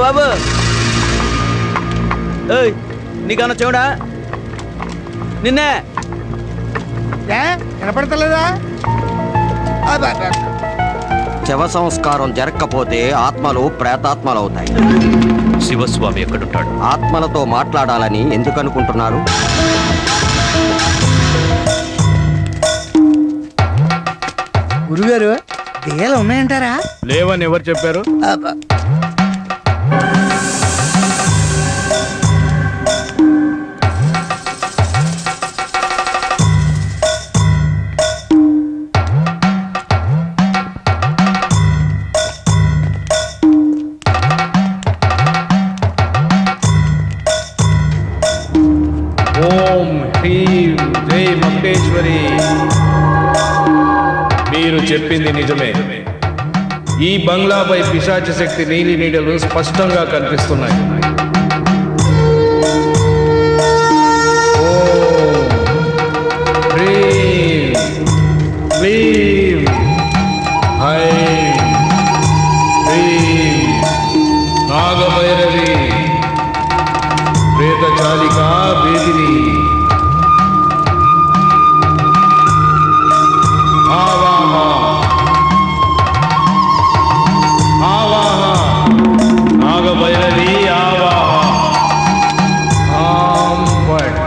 బాబు ఏయ్ నీకన్నా చెవుడా నిన్నే వినపడతలేదా? శవ సంస్కారం జరగకపోతే ఆత్మలు ప్రేతాత్మలు అవుతాయి. శివస్వామి ఎక్కడుంటాడు? ఆత్మలతో మాట్లాడాలని ఎందుకు అనుకుంటున్నారు? గురుగారు దెయ్యాలు ఉన్నాయంటారా? లేవని ఎవరు చెప్పారు? ఓం హ్రీం జై మంగేశ్వరి. మీరు చెప్పింది నిజమే. ఈ బంగ్లాపై పిశాచ శక్తి నీలి నీడలు స్పష్టంగా కనిపిస్తున్నాయి. ఓం హ్రీం క్లీం ఐం హ్రీం నాగభైరవి ప్రేతచాలికా వేదిని ఆవాహ ఆవాహ నాగభైరవి ఆవాహ ఆం ఫట్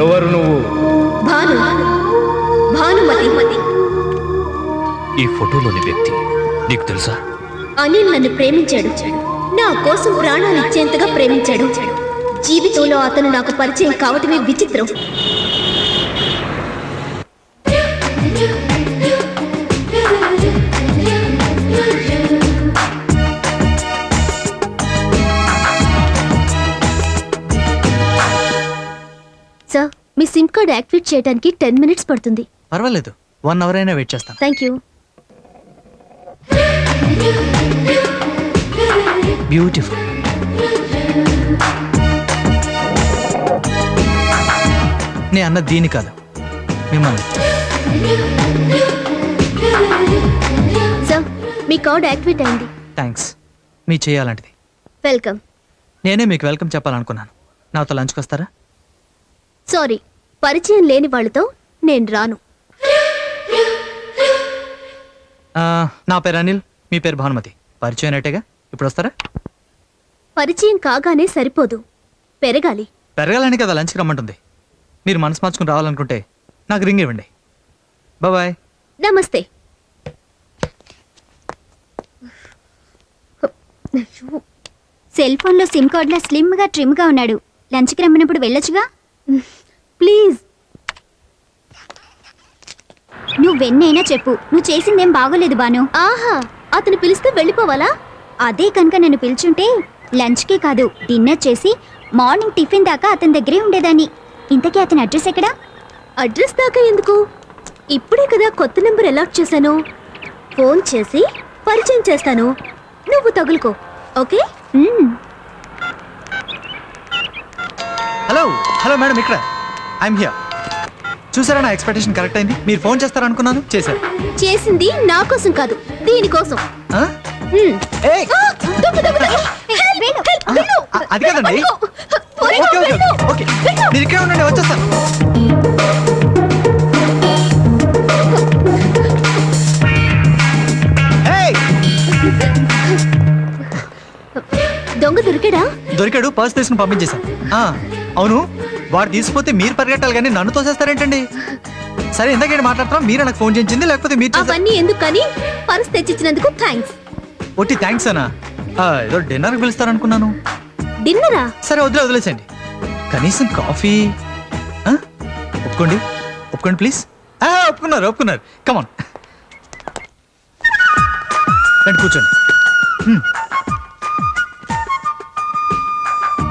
ఎవరు నువ్వు? భానుమతి. ఈ ఫోటోలోని వ్యక్తి నీకు తెలుసా? అనిల్ నన్ను ప్రేమించాడు. నా కోసం ప్రాణాలు ఇచ్చేంతగా ప్రేమించాడు. జీవితంలో అతను నాకు పరిచయం కావటమే విచిత్రం. సార్, మీ సిమ్ కార్డ్ యాక్టివేట్ చేయడానికి 10 మినిట్స్ పడుతుంది. పర్వాలేదు 1 అవర్ అయినా వెయిట్ చేస్తాను. Thank you. బ్యూటిఫుల్. నే అన్న దీని కాదు మిమ్మల్ని. సార్, మీ కార్డ్ యాక్టివేట్ అయింది. థ్యాంక్స్. మీ చేయాలంటిది. వెల్కమ్. నేనే మీకు వెల్కమ్ చెప్పాలనుకున్నాను. నాతో లంచ్కి వస్తారా? సారీ, పరిచయం లేని వాళ్ళతో నేను రాను. నా పేరు అనిల్, మీ పేరు భానుమతి. పరిచయం అయినట్టేగా. ఇప్పుడు వస్తారా? పరిచయం కాగానే సరిపోదు, పెరగాలి. పెరగాలని కదా లంచ్కి రమ్మంటుంది. మీరు మనసు మార్చుకుని రావాలనుకుంటే నాకు రింగ్ ఇవ్వండి. బాయ్. నమస్తే. సెల్ ఫోన్ లో సిమ్ కార్డ్ లా స్లిమ్ గా ట్రిమ్ గా ఉన్నాడు. లంచ్కి రమ్మినప్పుడు వెళ్ళొచ్చుగా. ప్లీజ్. నువ్వెన్నైనా చెప్పు, నువ్వు చేసిందేం బాగోలేదు బాను. ఆహా, అతను పిలిస్తే వెళ్ళిపోవాలా? అదే కనుక నన్ను పిలుచుంటే లంచ్కే కాదు డిన్నర్ చేసి మార్నింగ్ టిఫిన్ దాకా అతని దగ్గరే ఉండేదాన్ని. ఇంతకీ అతని అడ్రస్ ఎక్కడా? అడ్రస్ దాకా ఎందుకు? ఇప్పుడే కదా కొత్త నెంబర్ అలాట్ చేశాను. ఫోన్ చేసి పరిచయం చేస్తాను, నువ్వు తగులుకో. ఓకే? హలో మేడం, ఇక్కడ ఐఎమ్ హియర్. చూసారా, నా ఎక్స్పెక్టేషన్ కరెక్ట్ అయింది. మీరు ఫోన్ చేస్తారనుకున్నాను, చేశారు. చేసింది నా కోసం కాదు, దీనికోసం. అది కదండి. ఓకే, మీరు ఇక్కడ ఉండండి, వచ్చేస్తాను. దొంగ దొరికాడు. పర్స్ తీసుకుని పంపించేశాను. అవును, వాడు తీసుకుపోతే మీరు పరిగెట్టాలి కానీ నన్ను తోసేస్తారేంటండి? సరే, ఇందాకేంటి మాట్లాడుతున్నాం? మీరే నాకు ఫోన్ చేయించింది లేకపోతే మీరు? అవన్నీ ఎందుకు కానీ పర్స్ తెచ్చిచ్చినందుకు థ్యాంక్స్. ఒట్టి థ్యాంక్స్ అనా? ఏదో డిన్నర్కి పిలుస్తారనుకున్నాను. డిన్నరా? సరే, వదిలేసండి. కనీసం కాఫీ ఒప్పుకోండి ప్లీజ్. ఒప్పుకున్నారు. కమాన్, రండి కూర్చోండి.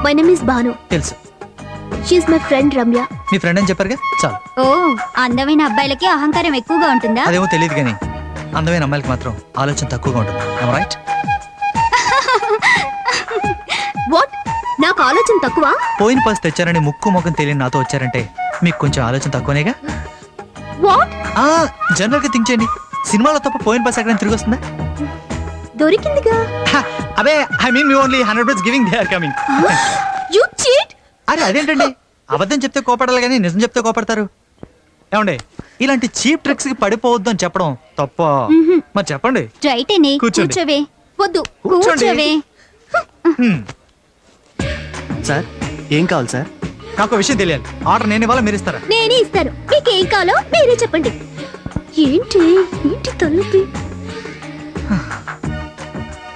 My name is Bhanu. తెలుసు. She is my friend Ramya. మీ ఫ్రెండ్ అని చెప్పారుగా, చాలు. ఓ, అందమైన అబ్బాయిలకి అహంకారం ఎక్కువగా ఉంటుందా? అదేమో తెలియదు కానీ అందమైన అమ్మాయిలకి మాత్రం ఆలోచన తక్కువగా ఉంటుంది. రైట్? వాట్? నాకు ఆలోచన తక్కువ. పోయిన పర్స్ తెచ్చారని ముక్కు ముఖం తెలియని నాతో వచ్చారంటే మీకు కొంచెం ఆలోచన తక్కువనేగా. వాట్? జనరల్ గా థింక్ చేయండి. సినిమాలో తప్ప పోయిన పర్స్ ఎక్కడ తిరిగి వస్తుందా? దొరికిందిగా. అబే I mean me only 100 rupees giving they are coming. You cheat. అరే అదేంటండి, అబద్ధం చెప్తే కోపడాలి కానీ నిజం చెప్తే కోపడతారు. ఏమండి, ఇలాంటి చీప్ ట్రిక్స్ కి పడిపోవద్దు అని చెప్పడం తప్ప. మరి చెప్పండి. రైటేనే. కూర్చోండి. కూర్చోవే. వద్దు. కూర్చోండి. కూర్చోవే. సార్ ఏం కావాలి సార్? నాకు ఒక విషయం తెలియాలి. ఆర్డర్ నేను ఇవ్వాలా మీరు ఇస్తారా? నేనే ఇస్తాను. మీకేం కావాలో మీరే చెప్పండి. ఏంటి ఏంటి తలనొప్పి?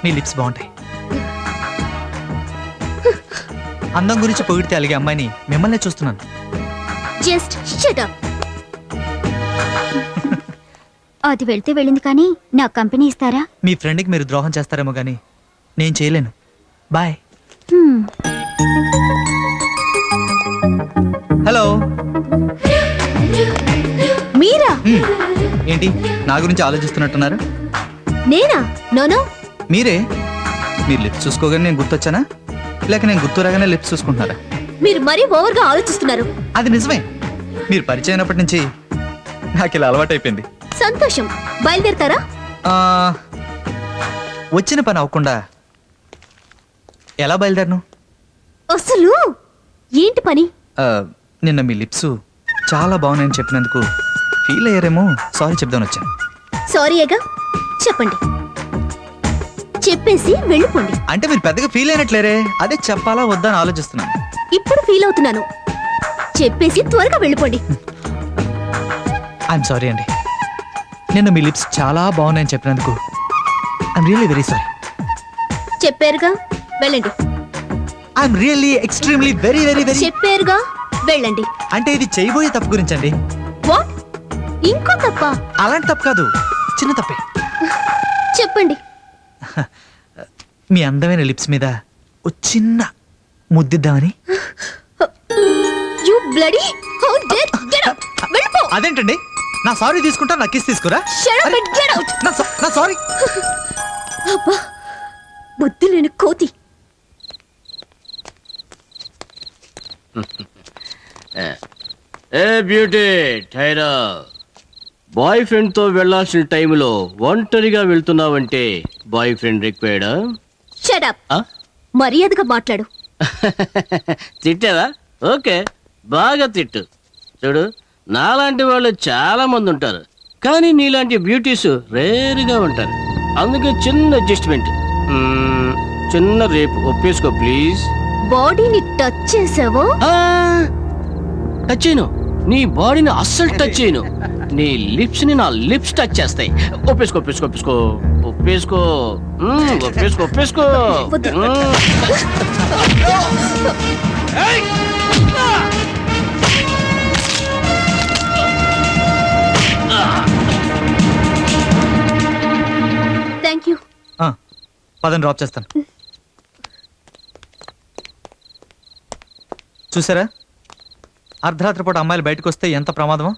మీ లిప్స్ బాగుంటాయి. అందం గురించి పొగిడితే అలిగే అమ్మాయిని మిమ్మల్నే చూస్తున్నాను. Just shut up. అది వెళ్తే వెళ్ళింది కానీ నా కంపెనీ ఇస్తారా? మీ ఫ్రెండ్కి మీరు ద్రోహం చేస్తారేమో కానీ నేను చేయలేను. బాయ్. హలో. మీరా? ఏంటి నా గురించి ఆలోచిస్తున్నట్టున్నారు? నేనా? నోనో. మీరే. మీరు లిప్స్ చూసుకోగానే నేను గుర్తొచ్చానా, లేక నేను గుర్తు రాగానే లిప్స్ చూసుకుంటున్నారా? మీరు మరీ ఓవర్ గా ఆలోచిస్తున్నారు. అది నిజమే. మీరు పరిచయం అయినప్పటి నుంచి నాకు ఇలా అలవాటైపోయింది. సంతోషం. బయలుదేరతారా? ఆ, వచ్చిన పని అవ్వకుండా ఎలా బయలుదేరను? అసలు ఏంటి పని? నిన్న మీ లిప్స్ చాలా బాగున్నాయని చెప్పినందుకు ఫీల్ అయ్యారేమో, సారీ చెప్దామని వచ్చాను. సారీయేగా, చెప్పండి. చెప్పేసి వెళ్ళిపోండి. అంటే మీరు పెద్దగా ఫీల్ అయినట్లేరే, అదే చెప్పాలా వద్దా అని ఆలోచిస్తున్నాను. ఇప్పుడు ఫీల్ అవుతున్నాను. చెప్పేసి త్వరగా వెళ్ళిపోండి. ఐఎమ్ సారీ అండి. నిన్న మీ లిప్స్ చాలా బాగున్నాయని చెప్పినందుకు ఐఎమ్ రియల్లీ వెరీ సారీ. చెప్పారుగా, వెళ్ళండి. I'm really extremely very very very. చెప్పారుగా, వెళ్ళండి. అంటే ఇది చేయబోయే తప్పు గురించి అండి. వాట్? ఇంకో తప్ప? అలాంటి తప్పు కాదు, చిన్న తప్పే. చెప్పండి. మీ అందమైన లిప్స్ మీద ఓ చిన్న ముద్దిద్దామని. You bloody how dare get out. వెళ్ళిపో. అదేంటండి, నా సారీ తీసుకుంటా, నా కిస్ తీసుకురా. Shut up and get out. నా సారీ. అబ్బా, బుద్ధి లేని కోతి. ఏ బ్యూటీ టైరా, బాయ్ ఫ్రెండ్ తో వెళ్లాల్సిన టైంలో ఒంటరిగా వెళ్తున్నావంటే బాయ్ ఫ్రెండ్ రిక్వైర్డా? Shut up. మర్యాదగా మాట్లాడు. తిట్టావా? ఓకే, బాగా తిట్టు. చూడు, నాలాంటి వాళ్ళు చాలా మంది ఉంటారు, కానీ నీలాంటి బ్యూటీస్ రేరుగా ఉంటారు. అందుకే చిన్న అడ్జస్ట్మెంట్, చిన్న రేపు ఒప్పేసుకో ప్లీజ్. బాడీని టచ్ చేసావో? టచ్ చేయను, నీ బాడీని అస్సలు టచ్ చేయను. నీ లిప్స్ ని నా లిప్స్ టచ్ చేస్తాయి. ఒప్పేసుకో ఒప్పేసుకో ఒప్పేసుకో ఒప్పేసుకో ఒప్పేసుకో ఒప్పేసుకో. Thank you. పదని డ్రాప్ చేస్తాను. చూసారా, అర్ధరాత్రి పూట అమ్మాయిలు బయటకు వస్తే ఎంత ప్రమాదమో.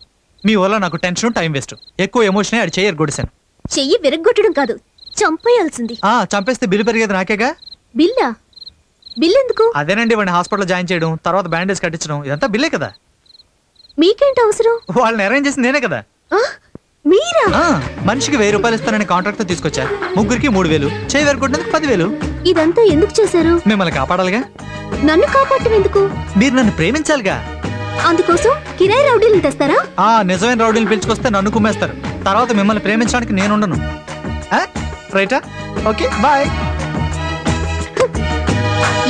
మీ వల్ల నాకు టెన్షన్, టైం వేస్ట్. ఎక్కువ ఎమోషన్ అది చేయరు గొడిసాను. చెయ్యి విరగ్గొట్టడం కాదు, చంపేయాల్సింది. చంపేస్తే బిల్లు పెరిగేది నాకేగా. బిల్లా? బిల్ ఎందుకు? అదేనండి, వాడిని హాస్పిటల్ జాయిన్ చేయడం, తర్వాత బ్యాండేజ్ కట్టించడం, ఇదంతా బిల్లే కదా. మీకేంటి అవసరం? వాళ్ళని అరేంజ్ చేసింది నేనే కదా. మీరా? మనిషికి 1000 రూపాయలు ఇస్తానని కాంట్రాక్ట్ తో తీసుకొచ్చా. ముగ్గురికి 3000, చేయి వెరగొట్టినందుకు 10,000. ఇదంతా ఎందుకు చేశారు? మిమ్మల్ని కాపాడాలిగా. నన్ను కాపాడటం ఎందుకు? మీరు నన్ను ప్రేమించాలిగా. అందుకోసం కిరాయి రౌడీలు తెస్తారా? నిజమైన రౌడీలు పిలుచుకొస్తే నన్ను కుమ్మేస్తారు. తర్వాత మిమ్మల్ని ప్రేమించడానికి నేనుండను. రైటా? Okay bye.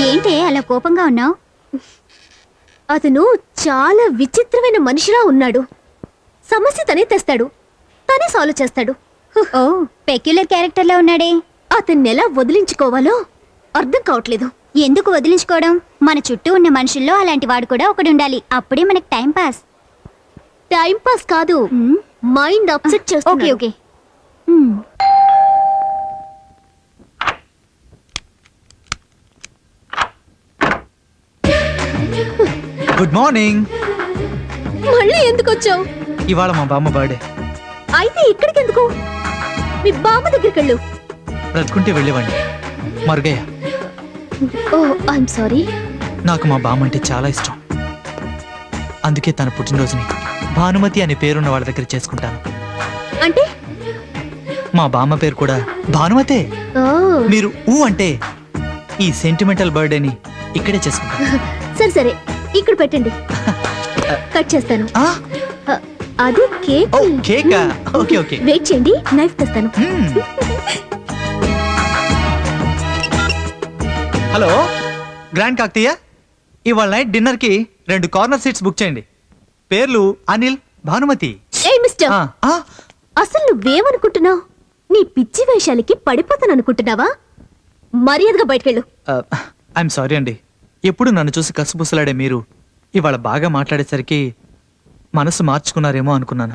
ఏంటి అలా కోపంగా ఉన్నావు? అతను చాలా విచిత్రమైన మనిషిలా ఉన్నాడు. సమస్య తనే తెస్తాడు, తనే సాల్వ్ చేస్తాడు. ఓ, పెక్యులర్ క్యారెక్టర్ లో ఉన్నాడే. అతన్ని ఎలా వదిలించుకోవాలో అర్థం కావట్లేదు. ఎందుకు వదిలించుకోవడం? మన చుట్టూ ఉన్న మనుషుల్లో అలాంటి వాడు కూడా ఒకడు ఉండాలి. అప్పుడే మనకి టైం పాస్. టైం పాస్ కాదు, మైండ్ అప్సెట్ ఓకే చేస్తుంది. ఓకే. Good morning. మళ్ళీ ఎందుకు వచ్చావు? ఇవాళ మా బామ్మ బర్త్డే. అయితే ఇక్కడికి ఎందుకు? మీ బామ్మ దగ్గరికి వెళ్ళు. బ్రతుకుంటే వెళ్ళేవాడిని, మరుగయ్యా. ఓ ఐఎమ్ సారీ. నాకు మా బామ్మ అంటే చాలా ఇష్టం. అందుకే తన పుట్టినరోజుని భానుమతి అనే పేరున్న వాళ్ళ దగ్గర చేసుకుంటాను. అంటే మా బామ్మ పేరు కూడా భానుమతే. ఓ మీరు ఊ అంటే ఈ సెంటిమెంటల్ బర్త్డేని ఇక్కడే చేసుకుంటాను. సరే సరే, ఇక్కడ పెట్టండి, కట్ చేస్తాను. ఆ? అది కేక్. ఓ కేకా? Okay okay. వెయిట్ చేయండి, నైఫ్ తెస్తాను. హలో గ్రాండ్ కాక్తీయ, ఇవాళ నైట్ డిన్నర్ కి 2 కార్నర్ సీట్స్ బుక్ చేయండి. పేర్లు అనిల్, భానుమతి. ఏ మిస్టర్, ఆ, ఆ, అసలు నువ్వేమనుకుంటున్నావు? నీ పిచ్చి వేషాలకి పడిపోతాను అనుకుంటున్నావా? మర్యాదగా బయటకెళ్ళు. ఐఎమ్ సారీ అండి. ఎప్పుడు నన్ను చూసి కసుబుసలాడే మీరు ఇవాళ బాగా మాట్లాడేసరికి మనసు మార్చుకున్నారేమో అనుకున్నాను.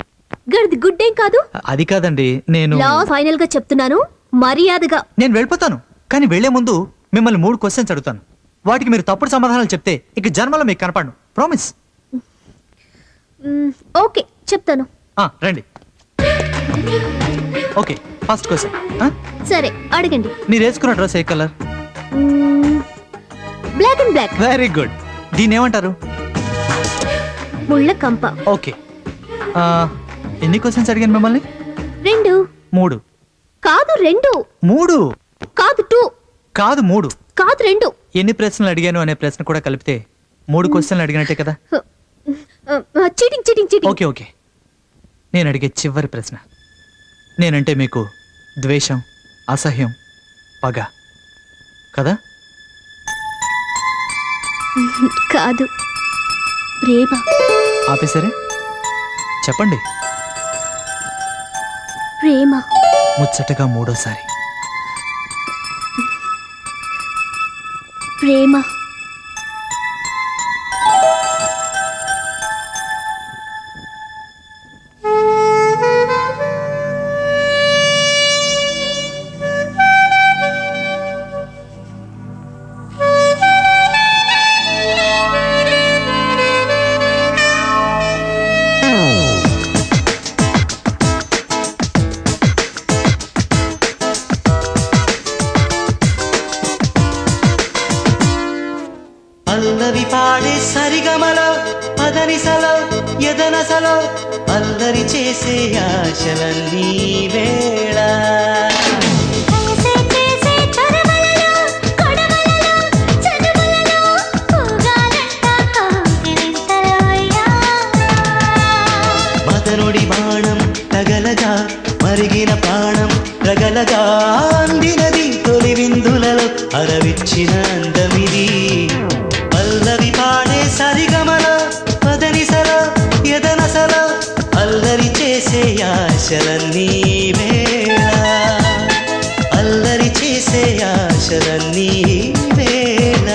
గడిది గుడ్డేం కాదు. అది కాదండి, నేను ఫైనల్ గా చెప్తున్నాను, మర్యాదగా. నేను వెళ్ళిపోతాను, కానీ వెళ్లే ముందు మిమ్మల్ని 3 క్వశ్చన్స్ అడుగుతాను. వాటికి మీరు తప్పుడు సమాధానాలు చెప్తే ఇక జన్మలో మీకు కనపడను. ప్రామిస్. ఓకే, చెప్తాను. రండి. Okay, first question. సరే, అడగండి. మీరు వేసుకున్న డ్రెస్ ఏ colour? Black and black. Very good. దీన్ని ఏమంటారు? ముళ్ళ కంప. ఓకే. ఎన్ని క్వశ్చన్స్ అడిగాను మిమ్మల్ని? 2. 3. కాదు 2. 3 కాదు 2. కాదు 3. కాదు 2. ఎన్ని ప్రశ్నలు అడిగాను అనే ప్రశ్న కూడా కలిపితే 3 క్వశ్చన్లు అడిగినట్టే కదా? Cheating cheating cheating. Okay okay. నేను అడిగే చివరి ప్రశ్న. నేనంటే మీకు ద్వేషం, అసహ్యం, పగ కదా? కాదు, ప్రేమ. ఆపేసరే, చెప్పండి. ప్రేమ. ముచ్చటగా 3వసారి. ప్రేమ. పల్లవి పాడే సరిగమలో పదనిసలో ఎదనసలో అల్లరి చేసే ఆశలన్నీ వేళ. మదనుడి బాణం తగలగా మరిగిన ప్రాణం రగలగా అందినది తొలి విందులలో అరవిచ్చిన అందమిది. పల్లవి పాడే సరిగమలో పదనిసలో ఎదనసలో అల్లరి చేసే ఆశలన్నీ వేళ. అల్లరి చేసే ఆశలన్నీ వేళ.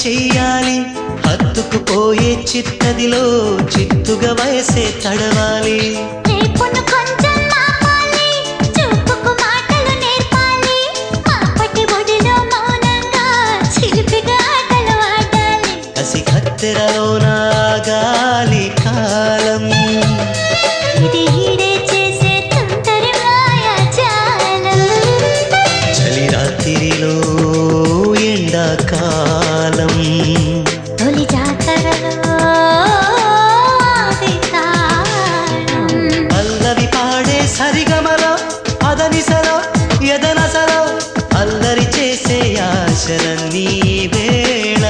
చెయ్యాలి, హత్తుకుపోయే చిత్తదిలో చిత్తుగా వయసే తడవాలి. రేపును కొంచెం మాపాలి, చూపుకు మాటలు నేర్పాలి, మాపటి ఒడిలో మౌనంగా చిలిపిగా ఆటలు ఆడాలి. కసి కత్తెరలో నాగాలి కాలం, ఇది ఈడే చేసే తుంటరి మాయాజాలం. చలి రాత్రిలో ఎండాకాలం, తొలి జాతరలో ఆది తాళం. పల్లవి పాడే సరిగమలో అదనిసలో ఎదనసలో అల్లరి చేసే ఆశలన్నీ వేళ.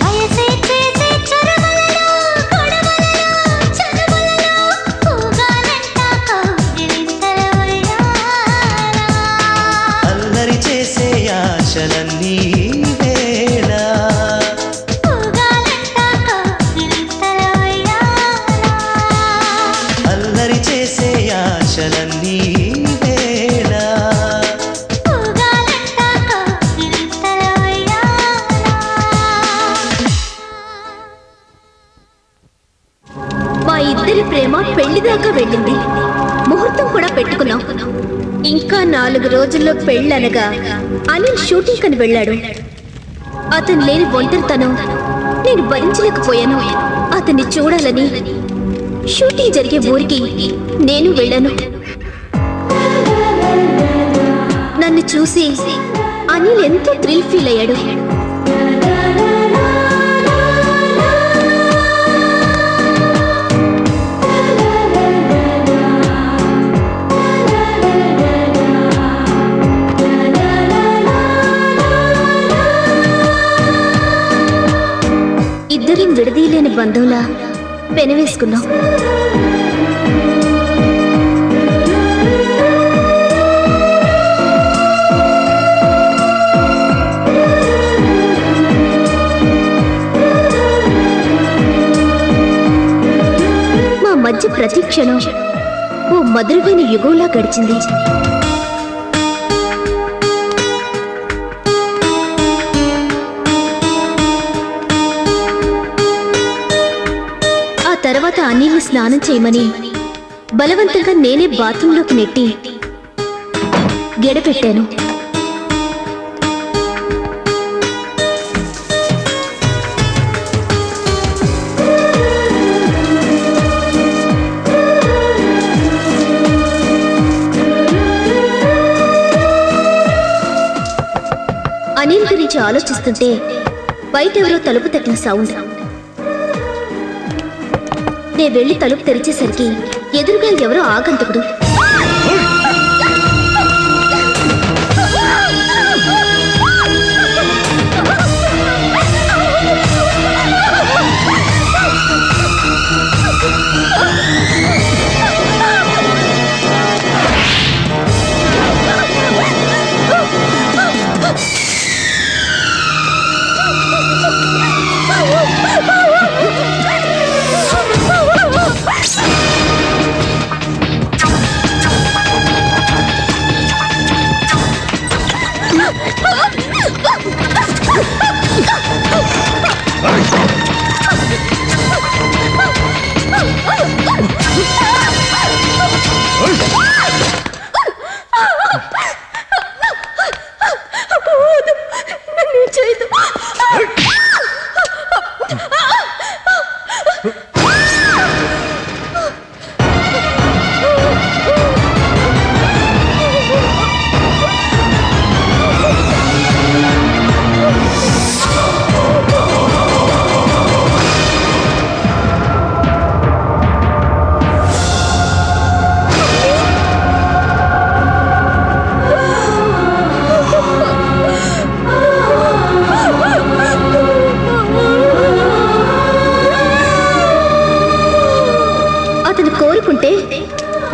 వయసే చేసే చొరవలలో, గొడవలలో, చనువులలో ఊగాలంట కౌగిలింతల ఉయ్యాల. అల్లరి చేసే ఆశలన్నీ వేళ. ఊగాలంట కౌగిలింతల ఉయ్యాల. అల్లరి చేసే ఆశలన్నీ వేళ. ఊగాలంట కౌగిలింతల ఉయ్యాల. మా ఇద్దరి ప్రేమ పెళ్లి దాకా వెళ్ళింది. ముహూర్తం కూడా పెట్టుకున్నాం. ఇంకా 4 రోజుల్లో పెళ్ళనగా అనిల్ షూటింగ్ కని వెళ్ళాడు. అతను లేని ఒంటరితనం నేను భరించలేకపోయాను. అతన్ని చూడాలని షూటింగ్ జరిగే ఊరికి నేను వెళ్ళాను. నన్ను చూసి అనిల్ ఎంతో థ్రిల్ ఫీల్ అయ్యాడు. ఇద్దరం విడదీయలేని బంధంలా పెనవేసుకున్నాం. మా మధ్య ప్రతి క్షణం ఓ మధురమైన యుగంలా గడిచింది. ఆ తర్వాత అనిల్ని స్నానం చేయమని బలవంతంగా నేనే బాత్రూంలోకి నెట్టి గెడపెట్టాను. అనిల్ గురించి ఆలోచిస్తుంటే బయట ఎవరో తలుపు తట్టిన సౌండ్. నే వెళ్లి తలుపు తెరిచేసరికి ఎదురుగా ఎవరో ఆగంతకుడు.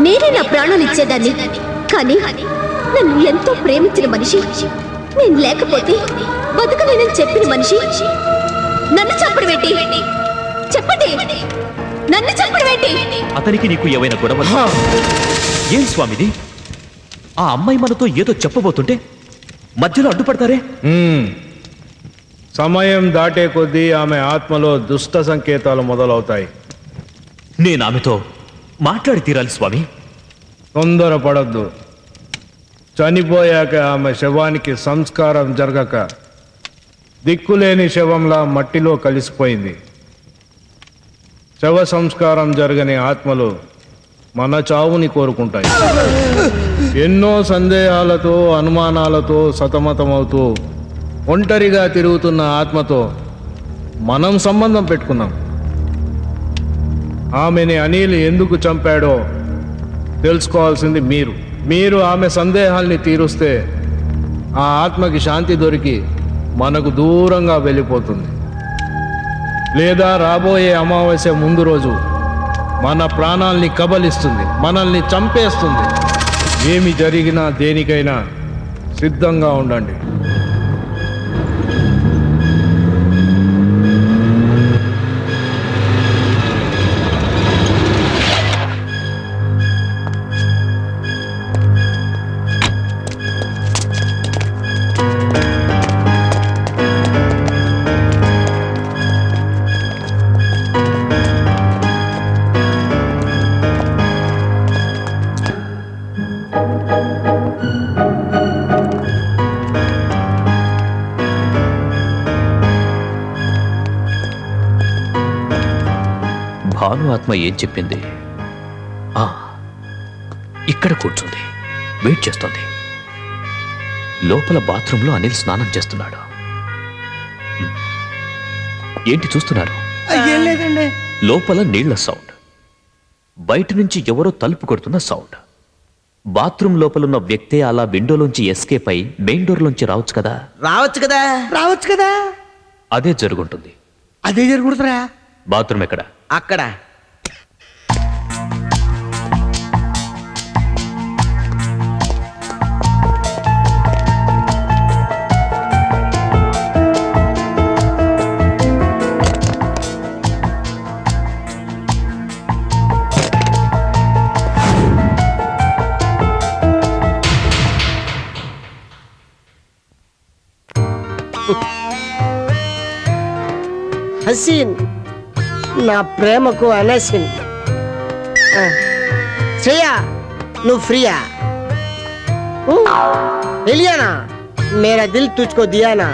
నేనే నా ప్రాణాలు ఇచ్చేదాన్ని. కానీ నన్ను ఎంతో ప్రేమించిన మనిషి, నేను లేకపోతే బతకలేనని చెప్పిన మనిషి నన్ను చంపడం ఏంటి? చెప్పండి, నన్ను చంపడం ఏంటి? అతనికి నీకు ఏవైనా గొడవ? ఏం స్వామిది? ఆ అమ్మాయి మనతో ఏదో చెప్పబోతుంటే మధ్యలో అడ్డుపడతారే? సమయం దాటే కొద్దీ ఆమె ఆత్మలో దుష్ట సంకేతాలు మొదలవుతాయి. నేను ఆమెతో మాట్లాడి తీరాలి స్వామి. తొందరపడద్దు. చనిపోయాక ఆమె శవానికి సంస్కారం జరగక దిక్కులేని శవంలా మట్టిలో కలిసిపోయింది. శవ సంస్కారం జరగని ఆత్మలు మన చావుని కోరుకుంటాయి. ఎన్నో సందేహాలతో అనుమానాలతో సతమతమవుతూ ఒంటరిగా తిరుగుతున్న ఆత్మతో మనం సంబంధం పెట్టుకున్నాం. ఆమెని అనిల్ ఎందుకు చంపాడో తెలుసుకోవాల్సింది మీరు ఆమె సందేహాల్ని తీరుస్తే ఆ ఆత్మకి శాంతి దొరికి మనకు దూరంగా వెళ్ళిపోతుంది. లేదా రాబోయే అమావాస్య ముందు రోజు మన ప్రాణాల్ని కబలిస్తుంది, మనల్ని చంపేస్తుంది. ఏమి జరిగినా దేనికైనా సిద్ధంగా ఉండండి. భాను ఆత్మ ఏం చెప్పింది? ఇక్కడ కూర్చుంది, వెయిట్ చేస్తుంది. లోపల బాత్రూంలో అనిల్ స్నానం చేస్తున్నాడు. ఏంటి చూస్తున్నారు? ఏం లేదండి. లోపల నీళ్ల సౌండ్, బయట నుంచి ఎవరో తలుపు కొడుతున్న సౌండ్. బాత్రూమ్ లోపలున్న వ్యక్తే అలా విండోలోంచి ఎస్కేప్ అయి మెయిన్ డోర్ లోంచి రావచ్చు కదా. రావచ్చు కదా. అదే జరుగుంటుంది. అదే జరుగుతురా. బాత్రూమ్ ఎక్కడ? అక్కడ. హసీన్, నా ప్రేమకు అనసిన్. శ్రేయా, నువ్వు ఫ్రీయా? ఎలియానా, మేరా దిల్ తుజ్కో దియానా.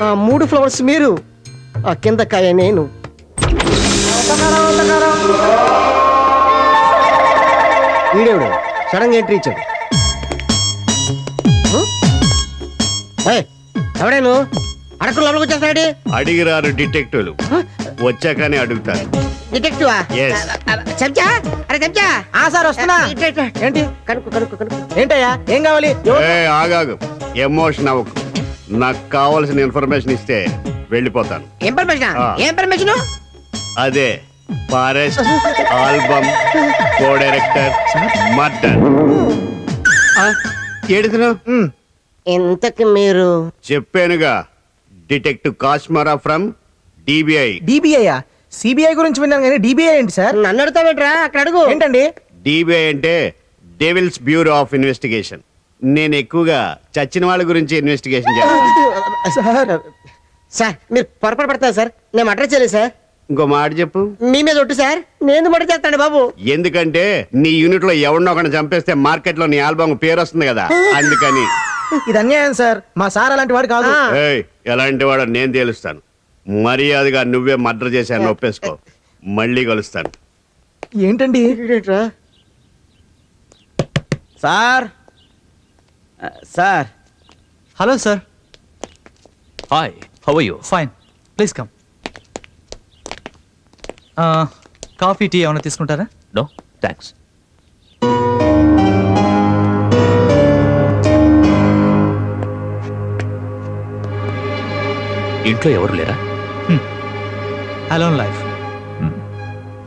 ఆ 3 ఫ్లవర్స్ మీరు, ఆ కింద కాయ నేను. వీడేవుడు సడన్ గా ఎంట్రీ ఇచ్చాడు. ఎవడేను అడకు లోపలికి వచ్చేస్తాడు? అడిగిరారు డిటెక్టివ్లు, వచ్చాకనే అడుగుతారు. డిటెక్టివా? Yes. చెంచా, అరే చెంచా. సార్ వస్తున్నా. ఏంటి? కనుక్కు కనుక్కు కనుక్కు. ఏంటయ్యా, ఏం కావాలి? ఆగాగు, ఎమోషన్ అవ్వకు. నాకు కావాల్సిన ఇన్ఫర్మేషన్ ఇస్తే వెళ్ళిపోతాను. ఇన్ఫర్మేషన్? ఆ. ఏం ఇన్ఫర్మేషన్? అదే forest album, co director, murder. ఏడుతున్నావు? ఇంతకు మీరు? చెప్పానుగా, detective Kashmara from DBI. DBI? CBI గురించి విన్నాను కానీ డిబిఐ ఏంటి సార్? నన్ను అడుగుతావేంట్రా? అక్కడ అడుగు. ఏంటండి డిబిఐ అంటే? Devils bureau of investigation. నేను ఎక్కువగా చచ్చిన వాళ్ళ గురించి ఇన్వెస్టిగేషన్ చేస్తాను. సార్ మీరు పొరపాటు పడతారు సార్. నేను మర్డర్ చేయలేదు సార్. ఇంకో మాట చెప్పు. మీ మీద ఒట్టు సార్. నేను మర్డర్ చేస్తాను బాబు. ఎందుకంటే నీ యూనిట్ లో ఎవరినో ఒకరిని చంపేస్తే మార్కెట్ లో నీ ఆల్బమ్ పేరు వస్తుంది కదా, అందుకని. ఇది అన్యాయం సార్. మా సార్ అలాంటి వాడు కాదు. ఏయ్, ఎలాంటి వాడో నేను తేలుస్తాను. మర్యాదగా నువ్వే మర్డర్ చేశాను ఒప్పేసుకో. మళ్ళీ కలుస్తాను. ఏంటండి sir? Sir. Hello sir. Hi, how are you? Fine, please come. Coffee, tea ఏమైనా తీసుకుంటారా? No thanks. ఇంట్లో ఎవరు లేరా? Alone life.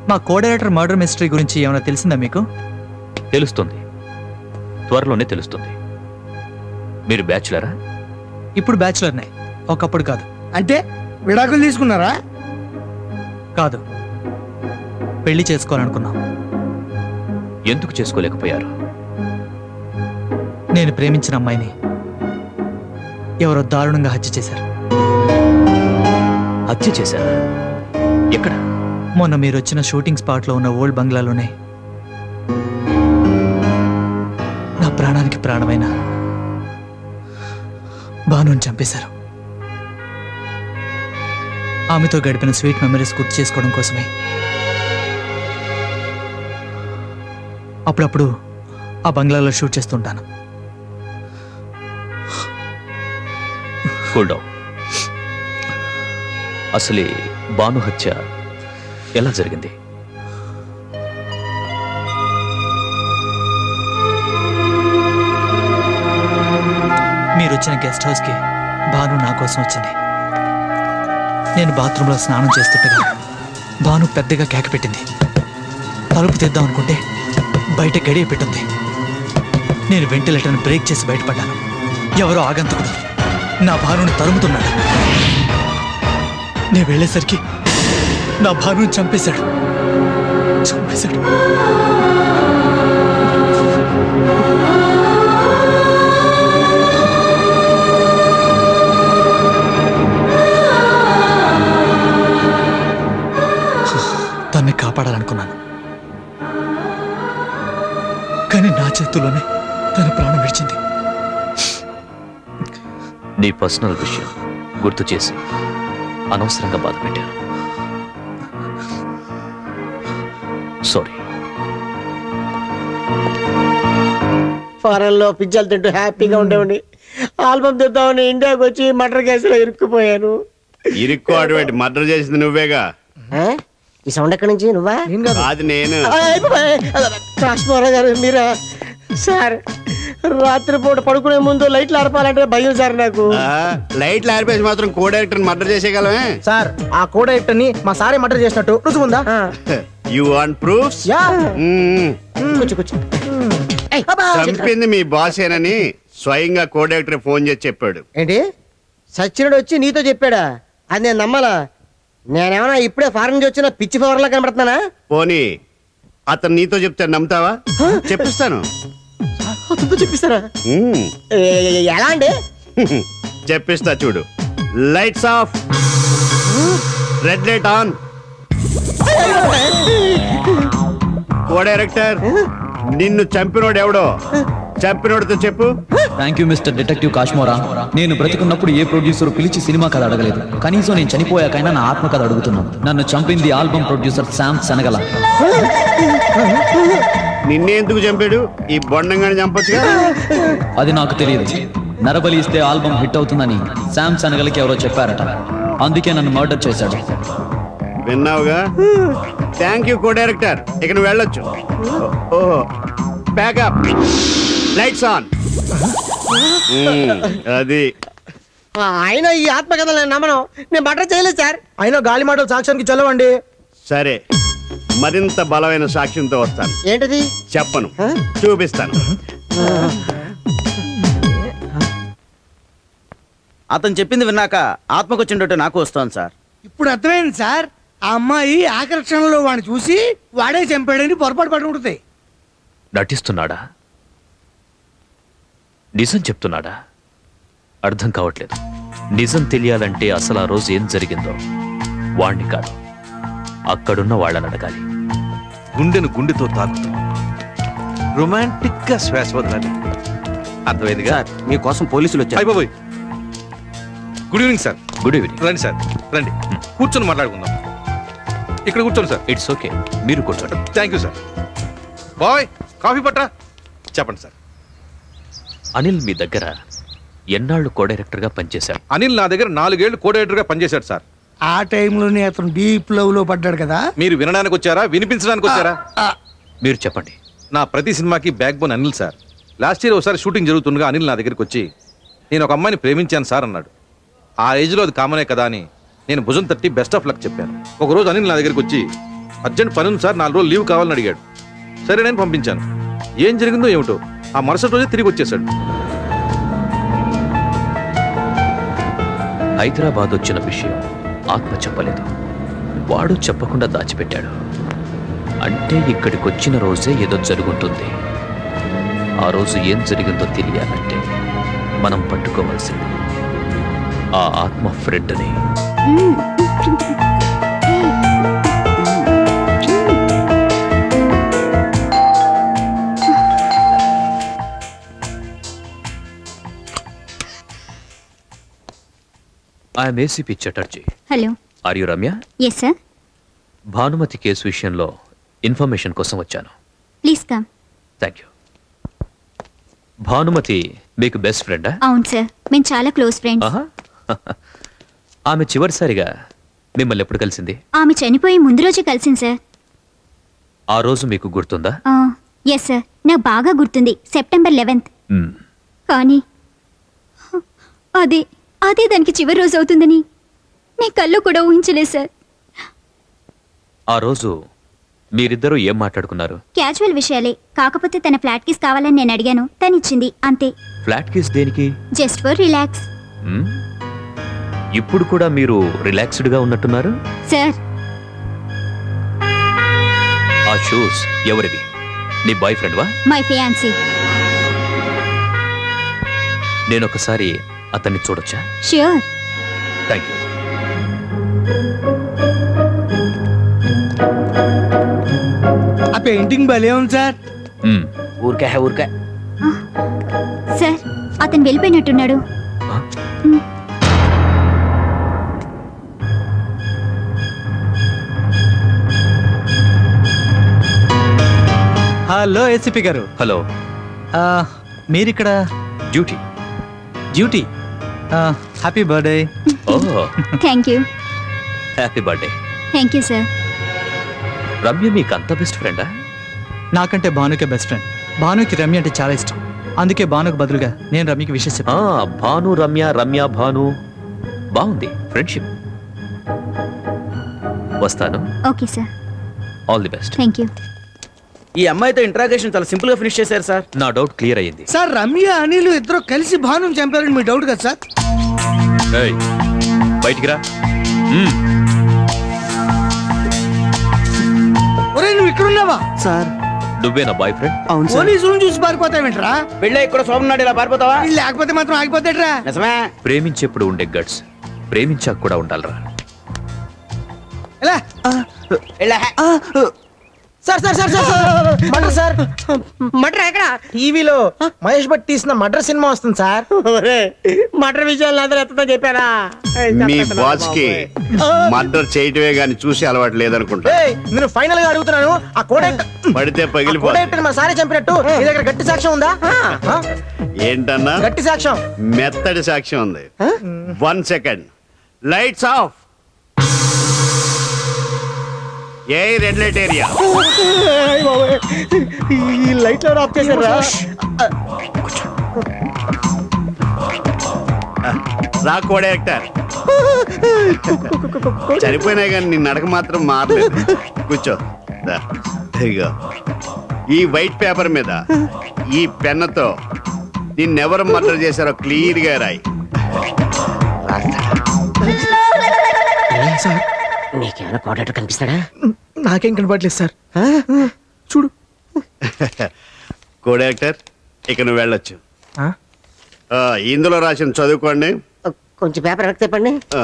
మా కోఆర్డినేటర్ మర్డర్ మిస్టరీ గురించి ఏమైనా తెలిసిందా మీకు? తెలుస్తుంది, త్వరలోనే తెలుస్తుంది. మీరు బ్యాచులరా? ఇప్పుడు బ్యాచులర్నే, ఒకప్పుడు కాదు. అంటే విడాకులు తీసుకున్నారా? కాదు, పెళ్లి చేసుకోవాలనుకున్నాం. ఎందుకు చేసుకోలేకపోయారు? నేను ప్రేమించిన అమ్మాయిని ఎవరో దారుణంగా హత్య చేశారు. హత్య చేశారా? ఎక్కడ? మొన్న మీరు వచ్చిన షూటింగ్ స్పాట్లో ఉన్న ఓల్డ్ బంగ్లాలోనే నా ప్రాణానికి ప్రాణమైన భానుని చంపేశారు. ఆమెతో గడిపిన స్వీట్ మెమరీస్ గుర్తు చేసుకోవడం కోసమే అప్పుడప్పుడు ఆ బంగ్లాలో షూట్ చేస్తుంటాను. Cool down. అసలే భాను హత్య ఎలా జరిగింది? మీరు వచ్చిన గెస్ట్ హౌస్కి భాను నా కోసం వచ్చింది. నేను బాత్రూంలో స్నానం చేస్తుండగా భాను పెద్దగా కేక పెట్టింది. తలుపు తీద్దాం అనుకుంటే బయట గడియ పెట్టింది. నేను వెంటిలేటర్ని బ్రేక్ చేసి బయటపడ్డాను. ఎవరో ఆగంతకుడు నా భానుని తరుముతున్నాడు. నేను వెళ్ళేసరికి నా భానుని చంపేశాడు. తన్ని కాపాడాలనుకున్నాను, కానీ నా చేతుల్లోనే తన ప్రాణం విడిచింది. నీ పర్సనల్ విషయం గుర్తు చేసి అనవసరంగా బాధ పెట్టాను. సారీ. ఫారెన్ లో పిజ్జాలు తింటూ హ్యాపీగా ఉండేవాడిని. ఆల్బమ్ తెద్దామని ఇండియాకి వచ్చి మర్డర్ కేసులో ఇరుక్కుపోయాను. ఇరుక్కు అటువంటి మర్డర్ చేసింది నువ్వేగా? ఈ సౌండ్ ఎక్కడి నుంచి? నువ్వా? అది నేను. కాశ్మీరా గారు మీరా? సార్, రాత్రిపూట పడుకునే ముందు లైట్లు ఆర్పాలంటే భయం సార్ నాకు. లైట్లు ఆర్పేసి మాత్రం కో డైరెక్టర్ మర్డర్ చేసేయగలమే సార్, ఆ కో డైరెక్టర్ ని మా సారే మర్డర్ చేసినట్టు రుజువుందా? You want proofs? కూర్చో. చంపింది మీ బాసేనని స్వయంగా కో డైరెక్టర్ ఫోన్ చేసి చెప్పాడు. ఏంటి? సచ్చినుడు వచ్చి నీతో చెప్పాడా? అది నేను నమ్మాలా? నేనేమన్నా ఇప్పుడే ఫారెన్ నుంచి వచ్చిన పిచ్చి ఫవర్లా కనబడుతున్నానా? పోనీ అతను నీతో చెప్తే నమ్ముతావా? చెప్పిస్తాను. అతనితో చెప్పిస్తారా? ఎలా అండి? చెప్పిస్తా చూడు. Lights off, red light on. Co director, నిన్ను చంపినోడు ఎవడో చంపినోడితో చెప్పు. Thank you mister detective Kashmora. నేను బ్రతికున్నప్పుడు ఏ ప్రొడ్యూసర్ పిలిచి సినిమా కథ అడగలేదు. కనీసం నేను చనిపోయాకైనా నా ఆత్మ కథ అడుగుతున్నాను. నన్ను చంపింది ఆల్బమ్ ప్రొడ్యూసర్ శామ్ శనగల. నిన్నే ఎందుకు చంపాడు? ఈ బొండంగాని చంపొచ్చుగా. అది నాకు తెలియదు. నరబలి ఇస్తే ఆల్బమ్ హిట్ అవుతుందని శామ్ శనగలకి ఎవరో చెప్పారట. అందుకే నన్ను మర్డర్ చేశాడు. విన్నావుగా? Thank you co director. ఇక నువ్వు వెళ్ళొచ్చు. ఓహో, ప్యాకప్, లైట్స్ ఆన్. అది ఆయన ఈ ఆత్మకథలు నేను నమ్మను. నేను మర్డర్ చేయలేదు సార్. అయినా గాలి మాటలు సాక్ష్యానికి చల్లవండి. సరే, మరింత బలమైన సాక్ష్యంతో వస్తాను. ఏంటది? చెప్పను, చూపిస్తాను. అతను చెప్పింది విన్నాక ఆత్మకొచ్చిండో నాకు వస్తాను సార్. ఇప్పుడు అర్థమైంది సార్. ఆ అమ్మాయి ఆకర్షణలో వాడిని చూసి వాడే చంపాడని పొరపాటు పడి ఉంటుంది. నటిస్తున్నాడా? నిజం చెప్తున్నాడా? అర్థం కావట్లేదు. నిజం తెలియాలంటే అసలు ఆ రోజు ఏం జరిగిందో వాణ్ణి కాదు, అక్కడున్న వాళ్ళని అడగాలి. గుండెను గుండెతో తాకుతూ రొమాంటిక్ గా శ్వాస వదలాలి. అర్థమైందిగా? మీకోసం పోలీసులు వచ్చారు. అయిపోయి. Good evening sir. Good evening. రండి సార్, రండి, కూర్చొని మాట్లాడుకుందాం. ఇక్కడ కూర్చోండి సార్. ఇట్స్ ఓకే, మీరు కూర్చోండి. Thank you sir. Boy, coffee పట్టరా. చెప్పండి సార్. అనిల్ మీ దగ్గర ఎన్నాళ్ళు కో డైరెక్టర్ గా పనిచేశాడు? అనిల్ నా దగ్గర 4 ఏళ్లు కో డైరెక్టర్ గా పనిచేశాడు సార్. ఆ టైంలోనే అతను డీప్ లవ్ లో పడ్డాడు కదా. మీరు వినడానికి వచ్చారా, వినిపించడానికి వచ్చారా? మీరు చెప్పండి. నా ప్రతి సినిమాకి back bone Anil sir. Last year ఒకసారి షూటింగ్ జరుగుతుండగా అనిల్ నా దగ్గరికి వచ్చి, నేను ఒక అమ్మాయిని ప్రేమించాను సార్ అన్నాడు. ఆ ఏజ్లో అది కామనే కదా అని నేను భుజం తట్టి బెస్ట్ ఆఫ్ లక్ చెప్పాను. ఒకరోజు అనిల్ నా దగ్గరికి వచ్చి, అర్జెంట్ పని ఉంది సార్, 4 రోజులు లీవ్ కావాలని అడిగాడు. సరే నేను పంపించాను. ఏం జరిగిందో ఏమిటో ఆ మరుసటి రోజే తిరిగి వచ్చేసాడు. హైదరాబాద్ వచ్చిన విషయం ఆత్మ చెప్పలేదు, వాడు చెప్పకుండా దాచిపెట్టాడు. అంటే ఇక్కడికి వచ్చిన రోజే ఏదో జరుగుతుంది. ఆ రోజు ఏం జరిగిందో తెలియాలంటే మనం పట్టుకోవాల్సింది ఆ ఆత్మ ఫ్రెండ్ని. I'm ACP Chatterjee. Hello. Are you Ramya? Yes sir. Bhanumati case విషయంలో ఇన్ఫర్మేషన్ కోసం వచ్చాను. Please come. Thank you. Bhanumati మీకు బెస్ట్ ఫ్రెండా? అవును సార్, మేము చాలా క్లోజ్ ఫ్రెండ్స్. ఆహా. ఆమె చివరిసారిగా మిమ్మల్ని ఎప్పుడు కలిసింది? ఆమె చనిపోయి ముందు రోజు కలిసింది సార్. ఆ రోజు మీకు గుర్తుందా? ఎస్ సార్, నాకు బాగా గుర్తుంది. September 11th. మ్మ్. కానీ అదే అదే దానికి చివరి రోజు అవుతుందని నేను కళ్ళు కూడా ఊహించలేదు సార్. ఆ రోజు మీరిద్దరూ ఏం మాట్లాడుకున్నారు? క్యాజువల్ విషయాలే, కాకపోతే తన ఫ్లాట్ కీస్ కావాలని నేను అడిగాను, తను ఇచ్చింది, అంతే. ఫ్లాట్ కీస్ దేనికి? Just for relax. మ్మ్. ఇప్పుడు కూడా మీరు రిలాక్స్డ్గా ఉన్నట్టున్నారు. సార్, ఆ షూస్ ఎవరివి? నీ బాయ్ ఫ్రెండ్వా? My fiancee. నేను ఒకసారి అతన్ని చూడొచ్చా? ష్యూర్. Thank you. ఆ పెయింటింగ్ భలే ఉంది సార్. మ్మ్. ఊరికే సార్, అతను వెళ్ళిపోయినట్టున్నాడు. హలో ఏసీపీ గారు. హలో. మీరిక్కడ duty. Duty. Happy birthday. Oh, thank you. Happy birthday. Thank you sir. Ramya మీకు అంత బెస్ట్ ఫ్రెండా? నాకంటే భానుకే బెస్ట్ ఫ్రెండ్. భానుకి రమ్య అంటే చాలా ఇష్టం. అందుకే భానుకు బదులుగా నేను రమ్యకి విషయం చెప్పాను. భాను రమ్య, రమ్య భాను, బాగుంది ఫ్రెండ్షిప్. వస్తాను. Okay sir. All the best. Thank you. ఈ అమ్మాయితో ఇంట్రాగేషన్ చాలా సింపుల్ గా ఫినిష్ చేశారు సార్. నా డౌట్ క్లియర్ అయ్యింది. సార్, రమ్య అనిల్ ఇద్దరు కలిసి భాను చంపారని మీ డౌట్ కదా సార్? ఏయ్, బయటికి రా. ఒరే, నువ్వు ఇక్కడ ఉన్నావా? సార్, నువ్వే నా బాయ్ ఫ్రెండ్? అవును సార్. పోలీసులు చూసి పారిపోతావేంట్రా? వెళ్ళే ఇక్కడ శోభనాడు ఇలా పారిపోతావా? లేకపోతే మాత్రం ఆగిపోతాడ్రా. నిజమే. ప్రేమించేప్పుడు ఉండే గట్స్ ప్రేమించాక కూడా ఉండాలిరా. ఎలా? Sir sir sir sir matar sir, matar ఎక్కడ? టీవీలో మహేష్ భట్ తీసిన మటర్ సినిమా వస్తుంది సార్. మటర్ విషయాలు అందరూ ఎత్తుందని చెప్పారా? మీ బాస్ కి మర్డర్ చేయటమే గాని చూసి అలవాటు లేదనుకుంటా. ఏయ్, నేను ఫైనల్ గా అడుగుతున్నాను, ఆ కోడెక్ట్ పడితే పగిలిపోతుంది. మా సారే చంపినట్టు నీ దగ్గర గట్టి సాక్ష్యం ఉందా? ఏంటన్నా? గట్టి సాక్ష్యం. మెత్తడి సాక్ష్యం ఉంది. 1 second. Lights off. A red light area. ఈ లైట్ లో ఆఫ్ చేశారా? రా కోడే యాక్టర్. చనిపోయినా కానీ నీ నడక మాత్రం మారలేదు. కూర్చో. దా. ఇదిగో ఈ వైట్ పేపర్ మీద ఈ పెన్నుతో నిన్నెవరు మర్డర్ చేశారో క్లియర్ గా రాయి. సార్, నీకేమైనా కోడెక్ట్ కనిపిస్తాడా? నాకేం కనపడలేదు సార్. చూడు. కోడే యాక్టర్, ఇక నువ్వు వెళ్ళొచ్చు. ఇందులో రాసిన చదువుకోండి. కొంచెం పేపర్ వెనక్కి చెప్పండి. ఆ.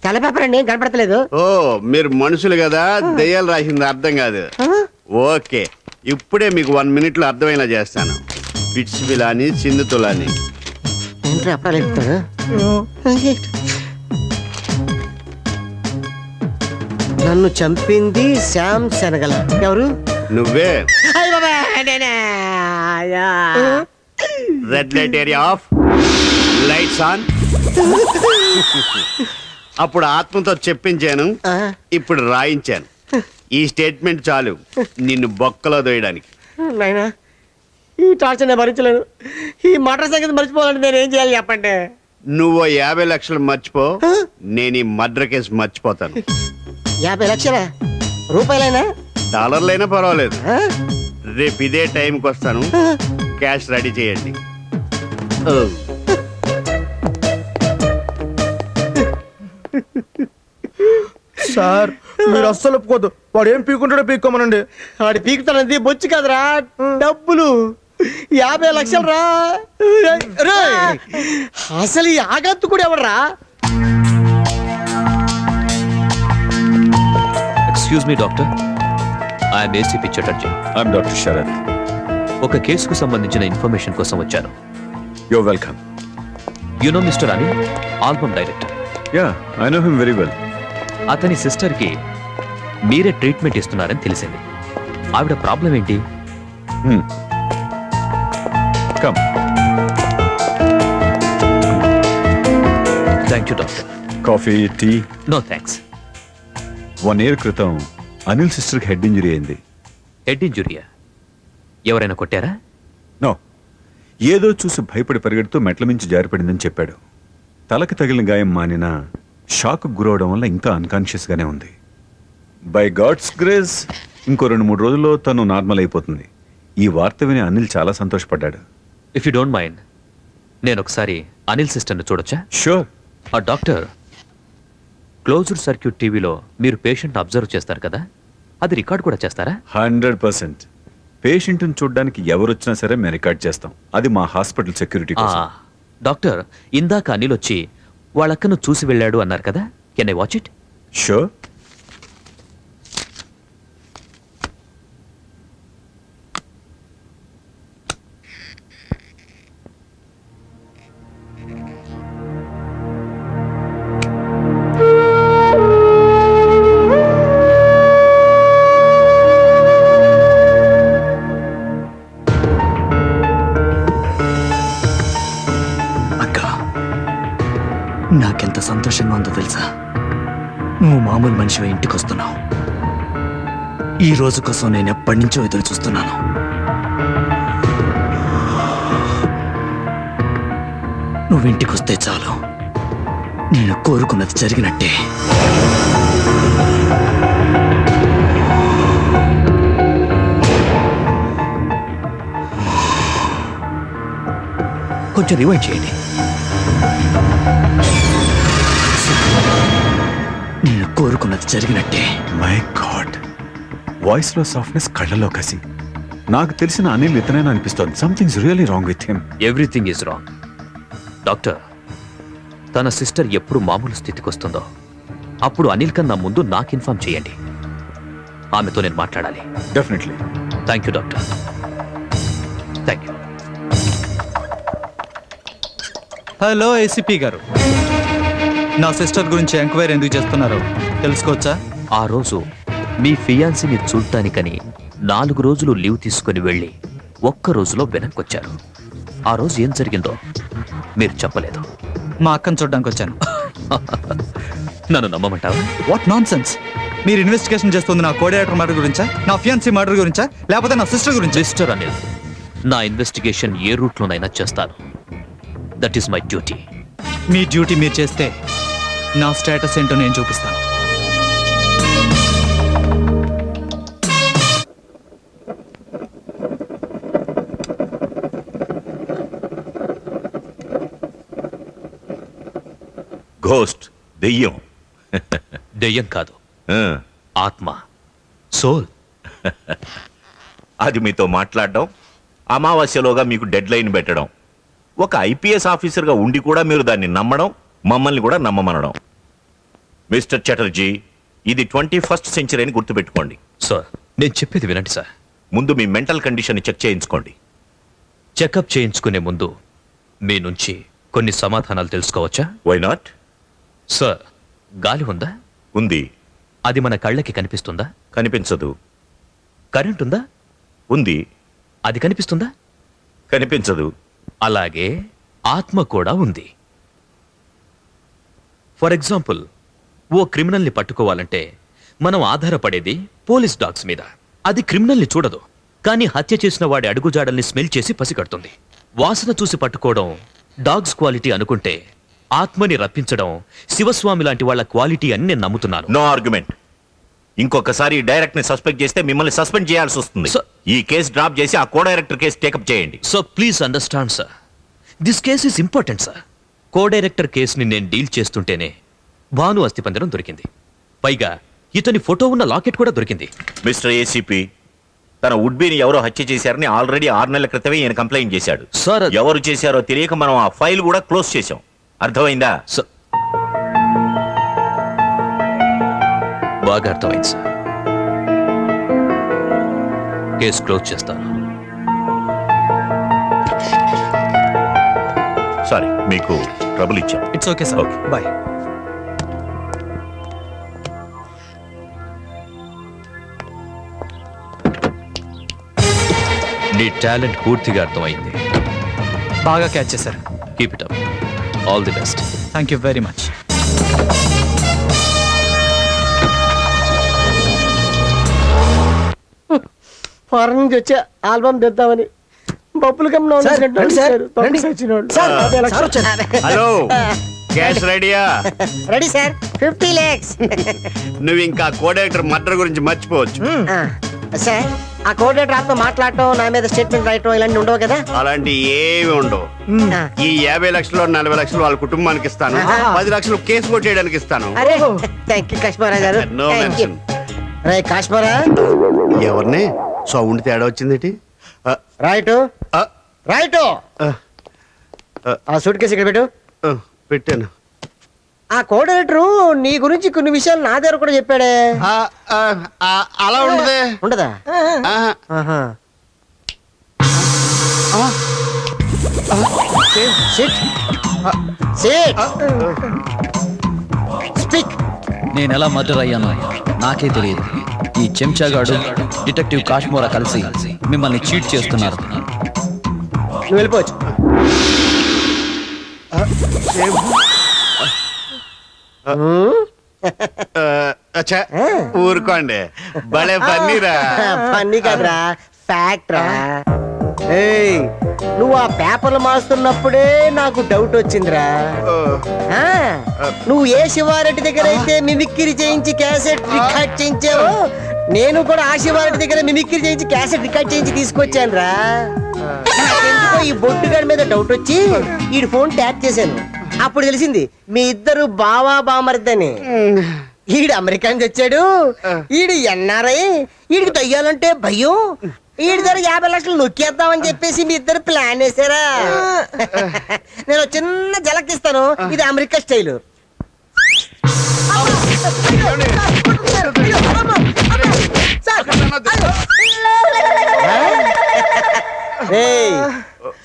తెల్ల పేపర్ అండి, కనపడతలేదు. ఓ, మీరు మనుషులు కదా, దెయ్యాలు రాసింది అర్థం కాదు. ఓకే, ఇప్పుడే మీకు 1 minute లో అర్థమయ్యేలా చేస్తాను. బిట్స్ బిలాని సింధుతులాని. ఏంట్రా అప్పుడు చెప్తాడు? నన్ను చంపింది శ్యామ్ శనగల. ఎవరు? నువ్వే. అయ్ బాబా, నేనే. Red light area of. Lights on. అప్పుడు ఆత్మతో చెప్పించాను, ఇప్పుడు రాయించాను. ఈ స్టేట్మెంట్ చాలు నిన్ను బొక్కలో దోయడానికి. నాయనా, ఈ టార్చర్ నేను భరించలేను. ఈ మటర్ సంగతి మర్చిపోవాలంటే నేను ఏం చేయాలి చెప్పండి? నువ్వు 50 లక్షలు మర్చిపో, నేను ఈ మర్డర్ కేసు మర్చిపోతాను. 50 లక్షలా? రూపాయలైనా? డాలర్లైనా పర్వాలేదు. రేపు ఇదే టైంకి వస్తాను. క్యాష్ రెడీ చేయండి. సార్, మీరు అస్సలు ఒప్పుకోద్దు. వాడు ఏం పీకుంటాడో పీక్కోమనండి. వాడు పీకుతానంది బొచ్చు కదరా, డబ్బులు. 50 లక్షలు రా. అసలు ఈ ఆగంతుకుడు ఎవడరా? Excuse me doctor, I'm ACP Chatterjee. I'm doctor Sharath. ఒక కేసుకు సంబంధించిన ఇన్ఫర్మేషన్ కోసం వచ్చాను. Your welcome. You know mister Anil, album director. Ya, I know him very well. అతని సిస్టర్కి మీరే ట్రీట్మెంట్ ఇస్తున్నారని తెలిసింది. ఆవిడ ప్రాబ్లం ఏంటి? Come. Thank you doctor. Coffee, tea? No thanks. 1 year క్రితం అనిల్ సిస్టర్కి హెడ్ ఇంజరీ అయింది. హెడ్ ఇంజురియా? ఎవరైనా కొట్టారా? నో, ఏదో చూసి భయపడి పరిగెడుతూ మెట్ల మించి జారిపడిందని చెప్పాడు. తలకి తగిలిన గాయం మానినా షాక్ గురవడం వల్ల ఇంకా అన్కాన్షియస్గానే ఉంది. బై గాడ్స్ గ్రేస్ ఇంకో 2-3 రోజుల్లో తను నార్మల్ అయిపోతుంది. ఈ వార్త విని అనిల్ చాలా సంతోషపడ్డాడు. ఇఫ్ యూ డోంట్ మైండ్, నేను ఒకసారి అనిల్ సిస్టర్ని చూడొచ్చా? షూర్. ఆ డాక్టర్, క్లోజ్డ్ సర్క్యూట్ టీవీలో మీరు పేషెంట్ అబ్జర్వ్ చేస్తారు కదా, అది రికార్డ్ కూడా చేస్తారా? 100%. పేషెంట్ని చూడడానికి ఎవరొచ్చినా సరే మేము రికార్డ్ చేస్తాం. అది మా హాస్పిటల్ సెక్యూరిటీ కోసం. డాక్టర్, ఇందాక అనిల్ వచ్చి వాళ్ళక్కను చూసి వెళ్ళాడు అన్నారు కదా, can I watch it? Sure. నాకెంత సంతోషంగా ఉందో తెలుసా? నువ్వు మామూలు మనిషిగా ఇంటికి వస్తున్నావు. ఈ రోజు కోసం నేను ఎప్పటి నుంచో ఎదురు చూస్తున్నాను. నువ్వు ఇంటికి వస్తే చాలు, నేను కోరుకున్నది జరిగినట్టే. కొంచెం రివైండ్ చేయండి. నేను కోరుకున్నది జరిగినట్టే. మై గాడ్, వాయిస్ లో సాఫ్ట్నెస్, కళ్ళలో కసి. నాకు తెలిసిన అనిల్ ఇతనైనా అనిపిస్తోంది. Something's really wrong with him. Everything is wrong. Doctor, తన సిస్టర్ ఎప్పుడు మామూలు స్థితికి వస్తుందో అప్పుడు అనిల్ కన్నా ముందు నాకు ఇన్ఫార్మ్ చేయండి. ఆమెతో నేను మాట్లాడాలి. Definitely. Thank you doctor. Thank you. Hello ACP గారు, నా సిస్టర్ గురించి ఎంక్వైరీ ఎందుకు చేస్తున్నారో తెలుసుకోవచ్చా? ఆ రోజు మీ ఫియాన్సీని చూడటానికని 4 రోజులు లీవ్ తీసుకుని వెళ్ళి ఒక్క రోజులో వెనక్కొచ్చారు. ఆ రోజు ఏం జరిగిందో మీరు చెప్పలేదు. మా అక్కను చూడడానికి వచ్చాను. నన్ను నమ్మమంటావా? What nonsense! మీరు ఇన్వెస్టిగేషన్ చేస్తుంది నా కోఆర్డినేటర్ మర్డర్ గురించా, నా ఫియాన్సీ మర్డర్ గురించా, లేకపోతే నా సిస్టర్ గురించి? సిస్టర్ అనిల్, నా ఇన్వెస్టిగేషన్ ఏ రూట్లోనైనా చేస్తాను. That is my duty. Me duty మీరు చేస్తే నా స్టేటస్ ఏంటో నేను చూపిస్తాను. ఘోస్ట్, దెయ్యం. దెయ్యం కాదు, ఆత్మ, సోల్. అది మీతో మాట్లాడడం, అమావాస్యలోగా మీకు డెడ్ లైన్ పెట్టడం, ఒక ఐపీఎస్ ఆఫీసర్గా ఉండి కూడా మీరు దాన్ని నమ్మడం, మమ్మల్ని కూడా నమ్మమనడం. మిస్టర్ చటర్జీ, ఇది 21st సెంచరీ అని గుర్తుపెట్టుకోండి. సార్, నేను చెప్పేది వినండి సార్. ముందు మీ మెంటల్ కండిషన్ చెక్ చేయించుకోండి. చెకప్ చేయించుకునే ముందు మీ నుంచి కొన్ని సమాధానాలు తెలుసుకోవచ్చా? Why not? సార్, గాలి ఉందా? ఉంది. అది మన కళ్ళకి కనిపిస్తుందా? కనిపించదు. కరెంట్ ఉందా? ఉంది. అది కనిపిస్తుందా? కనిపించదు. అలాగే ఆత్మ కూడా ఉంది. ఫర్ ఎగ్జాంపుల్, ఓ క్రిమినల్ని పట్టుకోవాలంటే మనం ఆధారపడేది పోలీస్ డాగ్స్ మీద. అది క్రిమినల్ని చూడదు, కానీ హత్య చేసిన వాడి అడుగుజాడల్ని స్మెల్ చేసి పసిగడుతుంది. వాసన చూసి పట్టుకోవడం డాగ్స్ క్వాలిటీ అనుకుంటే, ఆత్మని రప్పించడం శివస్వామి లాంటి వాళ్ళ క్వాలిటీ అని నేను నమ్ముతున్నాను. No argument. ఇంకొకసారి డైరెక్ట్ ని సస్పెక్ట్ చేస్తే మిమ్మల్ని సస్పెండ్ చేయాల్సి వస్తుంది. ఈ కేసు డ్రాప్ చేసి ఆ కో డైరెక్టర్ కేసు టేకప్ చేయండి. So please understand sir, this case is important sir. Co director కేసుని నేను డీల్ చేస్తుంటేనే భాను అస్థిపంజరం దొరికింది. పైగా ఇతని ఫోటో ఉన్న లాకెట్ కూడా దొరికింది. మిస్టర్ ఏసీపీ, తన వుడ్బీని ఎవరో హత్య చేశారని ఆల్రెడీ 6 నెలల క్రితమే ఈయన కంప్లైంట్ చేశాడు. సార్ ఎవరు చేశారో తెలియక మనం ఆ ఫైల్ కూడా క్లోజ్ చేశాం. అర్థమైందా? బాగా అర్థమైంది సార్. కేసు క్లోజ్ చేస్తాను. సారీ, మీకు ట్రబుల్ ఇచ్చాం. It's okay sir. బాయ్. నీ టాలెంట్ పూర్తిగా అర్థమైంది. బాగా క్యాచ్ చేశారు. Keep it up. All the best. Thank you very much. Foreign నుంచి వచ్చే ఆల్బమ్ తెద్దామని బొప్పులు హలో, క్యాష్ రెడీయా? Ready sir. 50 lakhs. నువ్వు ఇంకా కోడైరెక్టర్ మర్డర్ గురించి మర్చిపోవచ్చు. సార్, ఆ కోఆర్డినేటర్ ఆత్మ మాట్లాడటం, నా మీద స్టేట్మెంట్ రాయటం ఇలాంటి ఉండవు కదా? అలాంటి ఏమి ఉండవు. ఈ 50 లక్షలు 40 లక్షలు వాళ్ళ కుటుంబానికి ఇస్తాను. 10 లక్షలు కేసు కొట్టేయడానికి ఇస్తాను. అరే థ్యాంక్ యూ కాశ్మీరా గారు. No mention. రే కాశ్మీరా, ఎవరిని సౌండ్ తేడా వచ్చింది? Right right. ఆ సూట్ కేసు ఇక్కడ పెట్టు. పెట్టాను. ఆ కోఆర్డినేటర్ నీ గురించి కొన్ని విషయాలు నా దగ్గర కూడా చెప్పాడే. అలా ఉండదే. ఉండదా? స్పీక్. నేను ఎలా మర్డర్ అయ్యానో నాకే తెలియదు. ఈ చెంచాగాడు డిటెక్టివ్ కాశ్మోరా కలిసి మిమ్మల్ని చీట్ చేస్తున్నారు. నువ్వు వెళ్ళిపోవచ్చు. ఊరుకోండి, భలే పన్నీరా. పన్నీ కదరా, ఫ్యాక్ట్ రా. ఏయ్, నువ్వు ఆ పేపర్లు మారుస్తున్నప్పుడే నాకు డౌట్ వచ్చిందిరా. నువ్వు ఏ శివారెడ్డి దగ్గర అయితే మిమిక్రీ చేయించి క్యాసెట్ రికార్డ్ చేయించావో, నేను కూడా ఆ శివారెడ్డి దగ్గర మిమిక్రీ చేయించి క్యాసెట్ రికార్డ్ చేయించి తీసుకొచ్చాను రా. నాకెందుకో ఈ బొట్టుగాడి మీద డౌట్ వచ్చి ఈ ఫోన్ ట్యాప్ చేశాను. అప్పుడు తెలిసింది మీ ఇద్దరు బావా బామర్దని. ఈడు అమెరికా నుంచి వచ్చాడు, ఈడు ఎన్ఆర్ఐ, ఈడికి దయ్యాలంటే భయం. ఈడి దగ్గర 50 లక్షలు నొక్కేద్దామని చెప్పేసి మీ ఇద్దరు ప్లాన్ వేసారా? నేను చిన్న జలకిస్తాను, ఇది అమెరికా స్టైలు.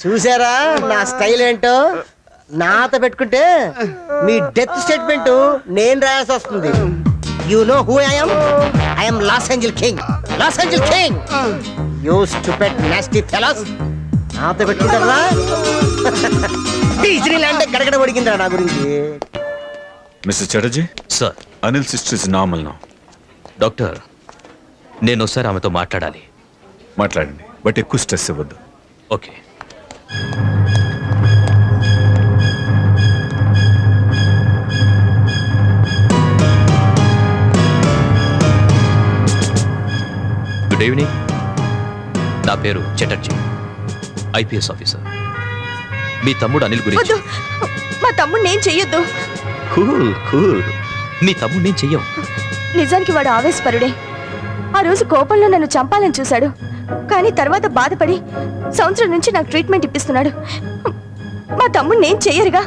చూసారా నా స్టైల్ ఏంటో? నాతో పెట్టుకుంటే మీ డెత్ స్టేట్మెంట్ నేను రాయాల్సి వస్తుంది. You know who I am lost angel king. Lost angel king. You stupid nasty fellows. నాతో పెట్టుకుంటారా? డిజ్నీలాండ్ గడగడ పడికిందిరా నా గురించి. Mister Chatterjee. Sir. Anil sister is normal now. Doctor, నేను ఒకసారి ఆమెతో మాట్లాడాలి. మాట్లాడండి, బట్ ఎక్కువ స్ట్రెస్ ఇవ్వద్దు. ఓకే. Good evening. నా పేరు చటర్జీ, ఐపీఎస్ ఆఫీసర్. మీ తమ్ముడు అనిల్ గురించి. మా తమ్ముడు నేను చెయ్యొద్దు. Cool cool. మీ తమ్ముడు నేను చెయ్యం. నిజానికి వాడు ఆవేశపరుడే. ఆ రోజు కోపంలో నన్ను చంపాలని చూశాడు, కానీ తర్వాత బాధపడి సంవత్సరం నుంచి నాకు ట్రీట్మెంట్ ఇప్పిస్తున్నాడు. మా తమ్ముడు నేను చెయ్యరుగా.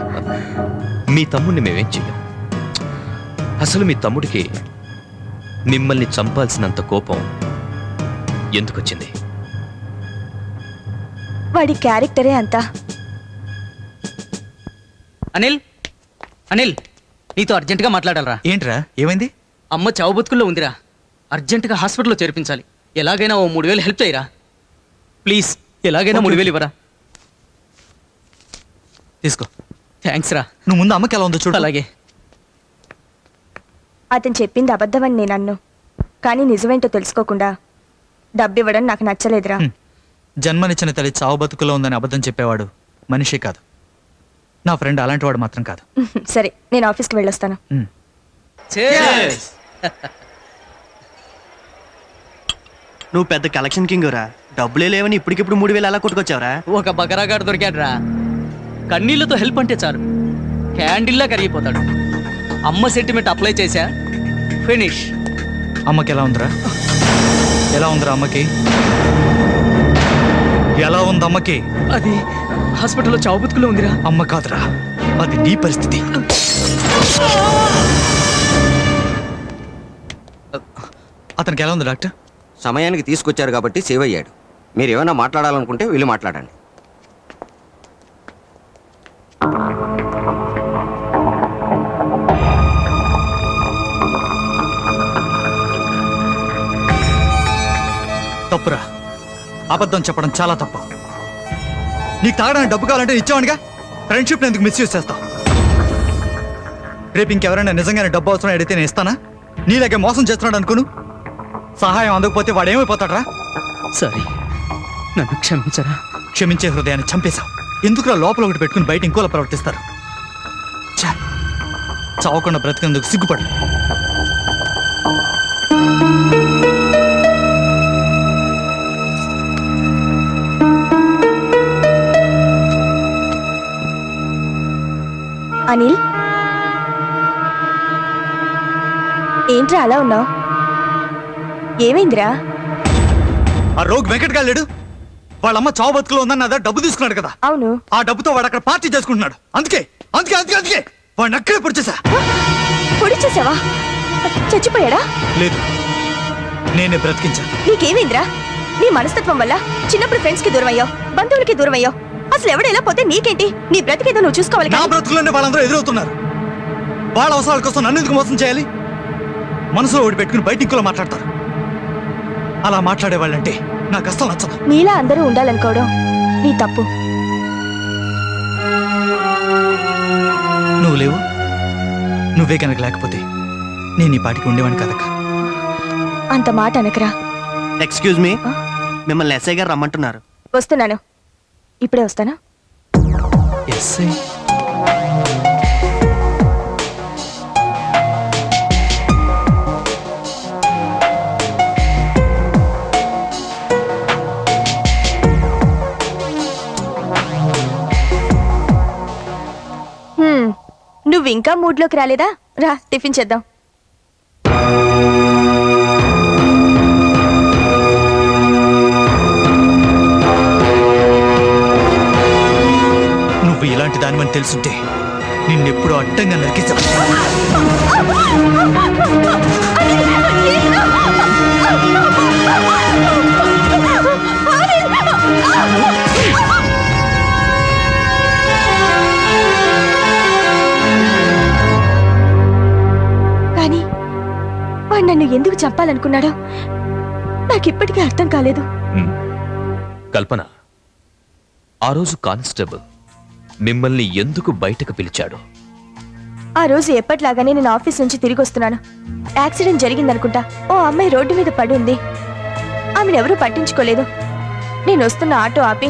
మీ తమ్ముడిని మేమేం చెయ్యం. అసలు మీ తమ్ముడికి మిమ్మల్ని చంపాల్సినంత కోపం ఎందుకొచ్చింది? వాడి క్యారెక్టరే అంతా. అనిల్, అనిల్, నీతో అర్జెంటుగా మాట్లాడాలరా. ఏంట్రా, ఏమైంది? అమ్మ చావు బతుకుల్లో ఉందిరా. అర్జెంటుగా హాస్పిటల్లో చేర్పించాలి. ఎలాగైనా ఓ 3000 హెల్ప్ చేయరా ప్లీజ్. ఎలాగైనా 3000 ఇవ్వరా. తీసుకో. థ్యాంక్స్ రా. నువ్వు ముందు అమ్మకి ఎలా ఉందో చూడు. అలాగే. అతను చెప్పింది అబద్ధమని నేను అన్ను, కానీ నిజమేంటో తెలుసుకోకుండా డబ్బివ్వడం నాకు నచ్చలేదురా. జన్మనిచ్చిన తల్లి చావు బతుకులో ఉందని అబద్ధం చెప్పేవాడు మనిషి కాదు. నా ఫ్రెండ్ అలాంటి వాడు మాత్రం కాదు. సరే, నేను ఆఫీస్కి వెళ్ళొస్తాను. నువ్వు పెద్ద కలెక్షన్ కింగ్ రా. డబ్బులే లేవని ఇప్పటికిప్పుడు 3000 ఎలా కొట్టుకొచ్చావరా? ఒక బకరాగాడు దొరికాడు రా. కన్నీళ్లతో హెల్ప్ అంటే చాలు, క్యాండిల్లా కరిగిపోతాడు. అమ్మ సెంటిమెంట్ అప్లై చేశా, ఫినిష్. అమ్మకి ఎలా ఉందిరా? ఎలా ఉందిరా అమ్మకి? ఎలా ఉంది అమ్మకి? అది హాస్పిటల్లో చావు బతుకులో ఉందిరా. అమ్మ కాదురా, అది నీ పరిస్థితి. అతనికి ఎలా ఉంది డాక్టర్? సమయానికి తీసుకొచ్చారు కాబట్టి సేవ్ అయ్యాడు. మీరు ఏమైనా మాట్లాడాలనుకుంటే వీళ్ళు మాట్లాడండి. తప్పురా, అబద్ధం చెప్పడం చాలా తప్పు. నీకు తాగడానికి డబ్బు కావాలంటే ఇచ్చావనిగా. ఫ్రెండ్షిప్ ఎందుకు మిస్యూజ్ చేస్తావు? రేపు ఇంకెవరైనా నిజంగానే డబ్బు అవసరం అడిగితే నేను ఇస్తానా? నీలాగే మోసం చేస్తున్నాడు అనుకోను. సహాయం అందకపోతే వాడు ఏమైపోతాడరా? సారీ, నన్ను క్షమించరా. క్షమించే హృదయాన్ని చంపేశావు. ఎందుకురా లోపల ఒకటి పెట్టుకుని బయట ఇంకోలా ప్రవర్తిస్తారు? ఛా, చావకుండా బ్రతికేందుకు సిగ్గుపడు. అనిల్, ఏంట్రా అలా ఉన్నావు? ఏమైందిరా? ఆ రోగ్ వెంకట్ గారు లేడు, వాళ్ళమ్మ చావు బతుకులో ఉందని నా దగ్గర డబ్బు తీసుకున్నాడు కదా. అవును. ఆ డబ్బుతో వాడు అక్కడ పార్టీ చేసుకుంటున్నాడు. అందుకే అందుకే అందుకే అందుకే వాడిని అక్కడే పొడిచేసా. పొడి చేసావా? చచ్చిపోయాడా? లేదు, నేనే బ్రతికించాను. నీకేమైందిరా? నీ మనస్తత్వం వల్ల చిన్నప్పుడు ఫ్రెండ్స్ కి దూరం అయ్యావు, బంధువులకి దూరం అయ్యావు. అసలు ఎవడైనా పోతే నీకేంటి? నీ బ్రతికేదో నువ్వు చూసుకోవాలి. నా బ్రతుకులోనే వాళ్ళందరూ ఎదురవుతున్నారు. వాళ్ళ అవసరాల కోసం నన్ను ఎందుకు మోసం చేయాలి? మనసులో ఓడి పెట్టుకుని బయట ఇంకోలా మాట్లాడతారు. అలా మాట్లాడే వాళ్ళంటే నాకు అస్సలు నచ్చదు. నీలా అందరూ ఉండాలనుకోవడం నీ తప్పు. నువ్వు లేవు, నువ్వే కనుక లేకపోతే నేను ఈ పాటికి ఉండేవాడిని కదక్క. అంత మాట అనకరా. ఎక్స్క్యూజ్ మీ, మిమ్మల్ని ఎస్ఐ గారు రమ్మంటున్నారు. వస్తున్నాను, ఇప్పుడే వస్తానా? ఎస్ఐ? నువ్వు ఇంకా మూడ్లోకి రాలేదా? రా, టిఫిన్ చేద్దాం. నువ్వు ఇలాంటి దానివని తెలుసుంటే నిన్నెప్పుడు అడ్డంగా నరికేసావు. కానీ వాడు నన్ను ఎందుకు చంపాలనుకున్నాడో నాకిప్పటికీ అర్థం కాలేదు. కల్పన, ఆ రోజు కానిస్టేబుల్ మిమ్మల్ని ఎందుకు బయటకు పిలిచాడు? ఆ రోజు ఎప్పట్లాగానే నేను ఆఫీస్ నుంచి తిరిగి వస్తున్నాను. యాక్సిడెంట్ జరిగిందనుకుంటా. ఓ అమ్మాయి రోడ్డు మీద పడి ఉంది. ఆమెను ఎవరూ పట్టించుకోలేదు. నేను వస్తున్న ఆటో ఆపి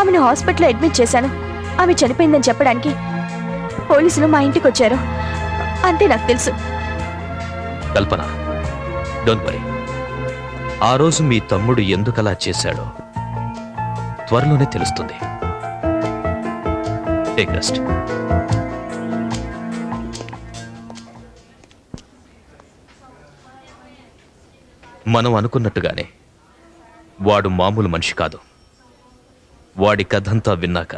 ఆమెను హాస్పిటల్లో అడ్మిట్ చేశాను. ఆమె చనిపోయిందని చెప్పడానికి పోలీసులు మా ఇంటికి వచ్చారు. అంతే నాకు తెలుసు. కల్పన, డోంట్ వరీ. ఆ రోజు మీ తమ్ముడు ఎందుకలా చేశాడో త్వరలోనే తెలుస్తుంది. Take rest. మనం అనుకున్నట్టుగానే వాడు మామూలు మనిషి కాదు. వాడి కథంతా విన్నాక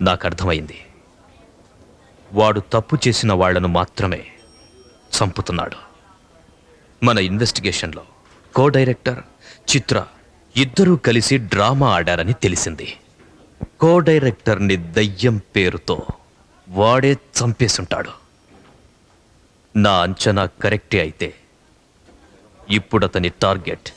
నాకు అర్థమైంది. వాడు తప్పు చేసిన వాళ్లను మాత్రమే చంపుతున్నాడు. మన ఇన్వెస్టిగేషన్లో కో డైరెక్టర్ చిత్ర ఇద్దరూ కలిసి డ్రామా ఆడారని తెలిసింది. కో డైరెక్టర్ని దయ్యం పేరుతో వాడే చంపేసుంటాడు. నా అంచనా కరెక్టే అయితే ఇప్పుడు అతని టార్గెట్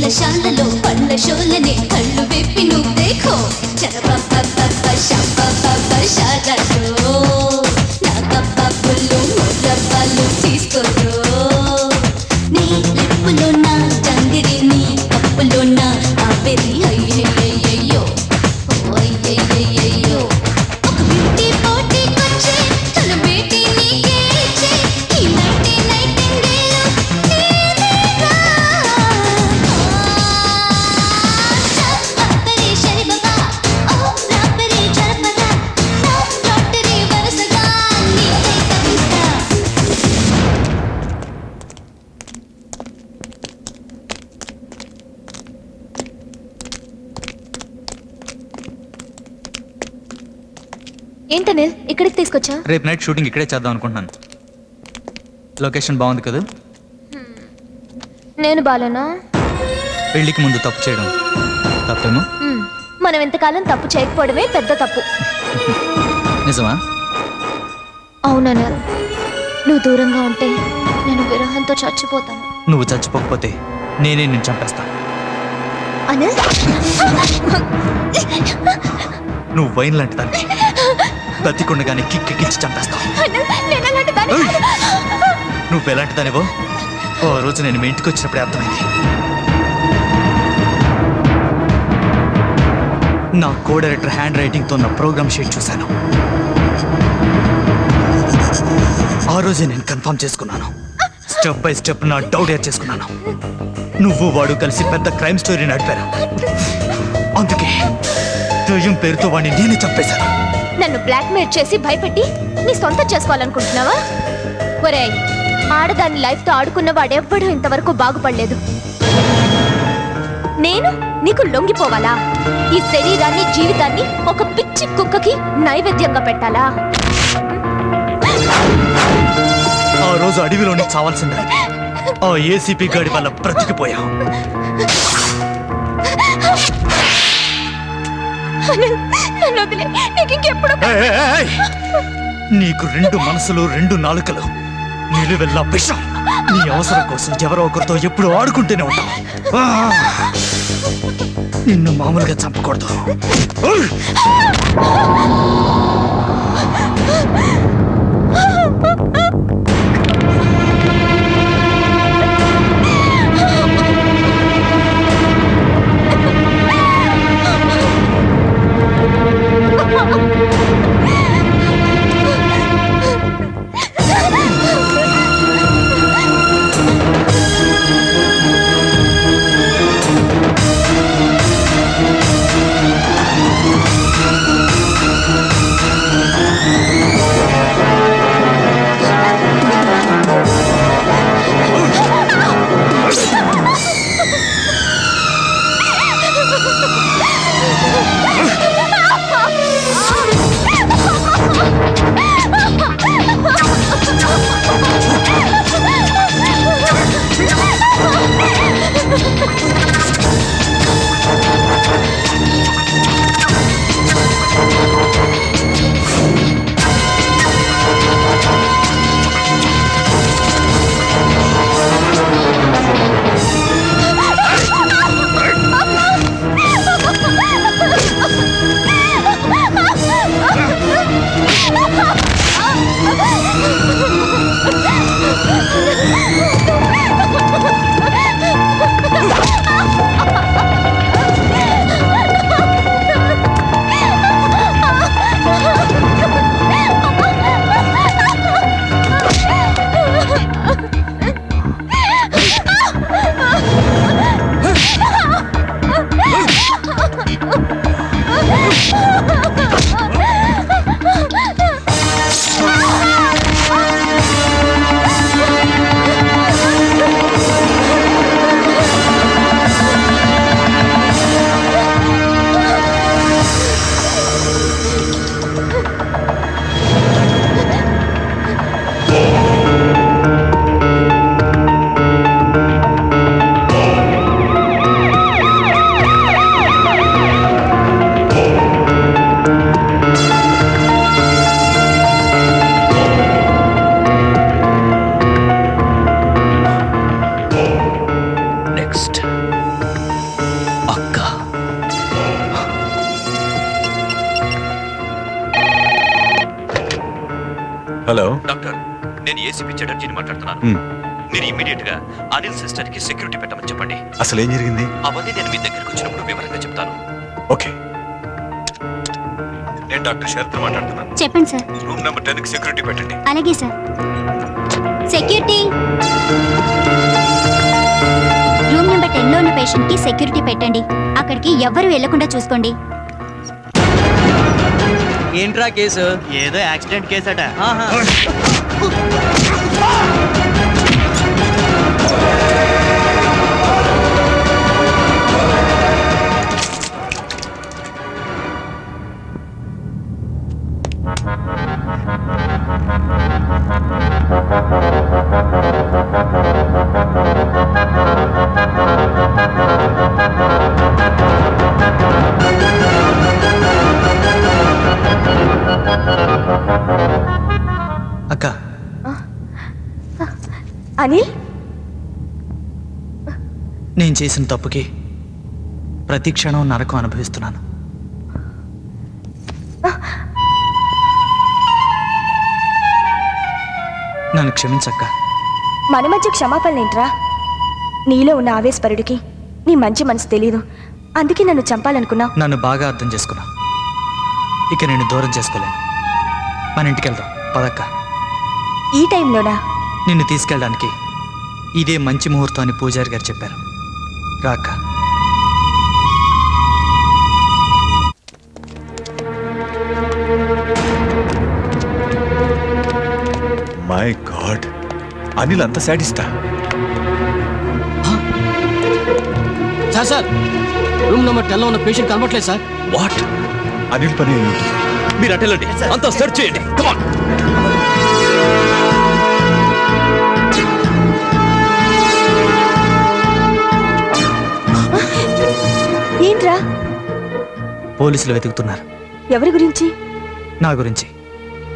పూలశాలలో పండ్ల షోలనే కళ్ళు విప్పి నువ్వు దేఖో షాజాలో నా కబ్బాబులు ముర్రబ్బాలు తీసుకోరో నీ లిప్పులో నా జంగిరి నీ కప్పులో నా ఆబెరి అయ్యయ్యయ్యో అయ్యయ్యయ్యో ఒక బ్యూటీ పోటీకొచ్చి తన బేటీ నీకే ఇచ్చి ఈ నైటే నైటింగేలు నీదేగా అప్పరి శరిబగా ఓ రాపరి జరపగా నా లాటరీ వరసగా నీకే కవిత ఏంటనిల్ ఇక్కడికి తీసుకొచ్చా? రేపు నైట్ షూటింగ్ ఇక్కడే చేద్దాం అనుకుంటున్నాను. లొకేషన్ బాగుంది కదా. నేను బాలేనా? పెళ్లికి ముందు తప్పు చేయడం తప్పేమో. మనం ఎంతకాలం తప్పు చేయకపోవడమే పెద్ద తప్పు. నిజమా? అవుననిల్, నువ్వు దూరంగా ఉంటే నేను విరహంతో చచ్చిపోతాను. నువ్వు చచ్చిపోకపోతే నేనే నిన్ను చంపేస్తాను. అనిల్, నువ్వు వైన్ లాంటి దాన్ని బతికుండగానే కిక్కిచ్చి చంపేస్తావు. అనిల్, నేను అలాంటి దాన్ని కాదు. నువ్వు ఎలాంటి దానివో ఓ రోజు నేను మీ ఇంటికి వచ్చినప్పుడే అర్థమైంది. నా కో డైరెక్టర్ హ్యాండ్ రైటింగ్తో నా ప్రోగ్రామ్ షీట్ చూశాను. ఆ రోజే నేను కన్ఫర్మ్ చేసుకున్నాను. స్టెప్ బై స్టెప్ నా డౌట్ ఏర్ చేసుకున్నాను. నువ్వు వాడు కలిసి పెద్ద క్రైమ్ స్టోరీ నడిపారు. అందుకే దయ్యం పేరుతో వాడిని నేను చంపేశాను. నన్ను బ్లాక్మెయిల్ చేసి భయపెట్టి నీ సొంతం చేసుకోవాలనుకుంటున్నావా? ఒరేయ్, ఆడదాని లైఫ్తో ఆడుకున్న వాడెవ్వడూ ఇంతవరకు బాగుపడలేదు. నేను నీకు లొంగిపోవాలా? ఈ శరీరాన్ని జీవితాన్ని ఒక పిచ్చి కుక్కకి నైవేద్యంగా పెట్టాలా? ఆ రోజు అడవిలోనే చావాల్సిందే. ఆ ఏసీపీ గాడి వల్ల బ్రతికిపోయావు. నన్ను వదిలే, నీకు ఇంకెప్పుడు నీకు రెండు మనసులు రెండు నాలుకలు నిలువెల్లా విషం. నీ అవసరం కోసం ఎవరో ఒకరితో ఎప్పుడు ఆడుకుంటూనే ఉంటావు. నిన్ను మామూలుగా చంపకూడదు. హలో డాక్టర్, నేను ఏసీపీ చటర్జీని మాట్లాడుతున్నాను. మీరు ఇమీడియట్ గా అనిల్ సిస్టర్ కి సెక్యూరిటీ పెట్టమని చెప్పండి. అసలు ఏం జరిగింది? అవన్నీ నేను మీ దగ్గరికి వచ్చినప్పుడు వివరంగా చెప్తాను. ఓకే. నేను డాక్టర్ శరత్ మాట్లాడుతున్నాను. చెప్పండి సార్. రూమ్ నెంబర్ 10 కి సెక్యూరిటీ పెట్టండి. అలాగే సార్. సెక్యూరిటీ. రూమ్ నెంబర్ 10 లో ఉన్న పేషెంట్ కి సెక్యూరిటీ పెట్టండి. అక్కడికి ఎవ్వరూ వెళ్లకుండా చూసుకోండి. ఏంట్రా కేసు? ఏదో యాక్సిడెంట్ కేసట. అక్క, అనిల్, నేను చేసిన తప్పుకి ప్రతి క్షణం నరకం అనుభవిస్తున్నాను. నన్ను క్షమించక్క. మన మధ్య క్షమాపణలేంట్రా? నీలో ఉన్న ఆవేశపరుడికి నీ మంచి మనసు తెలీదు. అందుకే నన్ను చంపాలనుకున్నావు. నన్ను బాగా అర్థం చేసుకున్నా. ఇక నేను దూరం చేసుకోలేను. మన ఇంటికి వెళ్దాం పదక్క. ఈ టైంలోనా? నిన్ను తీసుకెళ్ళడానికి ఇదే మంచి ముహూర్తం అని పూజారి గారు చెప్పారు. రాక్క. మై గాడ్, అనిల్ అంత సాడిస్టా? సార్ రూమ్ నెంబర్ 10 లో ఉన్న పేషెంట్ కనబట్లేదు సార్. వాట్? అనిల్ పని అయి ఉంటుంది. మీరు అటెళ్ళండి, అంతా సెర్చ్ చేయండి. Come on. ఏంట్రా? పోలీసులు వెతుకుతున్నారు. ఎవరి గురించి? నా గురించి.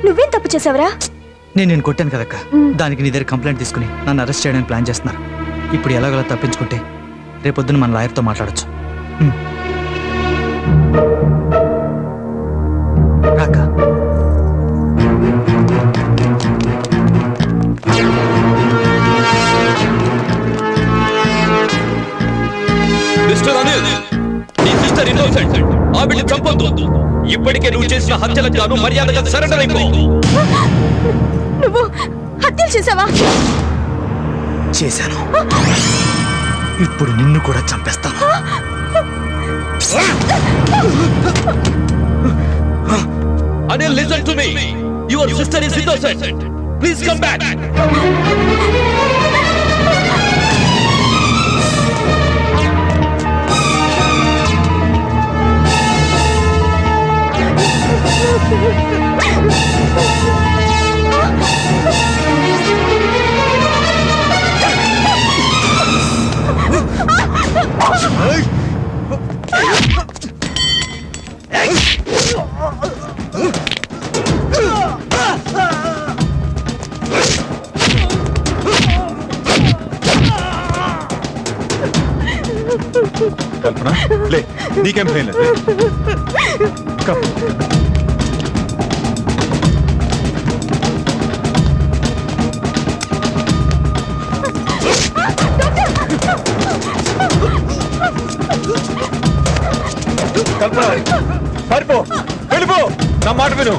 నువ్వేం తప్పు చేసావరా? నేను కొట్టాను కదక్క. దానికి నీ దగ్గర కంప్లైంట్ తీసుకుని నన్ను అరెస్ట్ చేయడానికి ప్లాన్ చేస్తున్నారు. ఇప్పుడు ఎలాగోలా తప్పించుకుంటే రేపొద్దున మన లాయర్తో మాట్లాడచ్చు. రాక. మిస్టర్ అనిల్, నీ సిస్టర్ ఇన్నోసెంట్. ఆవిడ్ని చంపొద్దు. ఇప్పటికే నువ్వు చేసిన హత్యలకు గాను మర్యాదగా సరెండర్ అయిపో. నువ్వు హత్యలు చేసావా? చేశాను. ఇప్పుడు నిన్ను కూడా చంపేస్తాను. Anil, listen to me. Your sister is innocent. Please come back. కల్పన, లే, నీకేం భయం లేదు. Come. కల్పన, పారిపో, వెళ్ళిపో, నా మాట విను.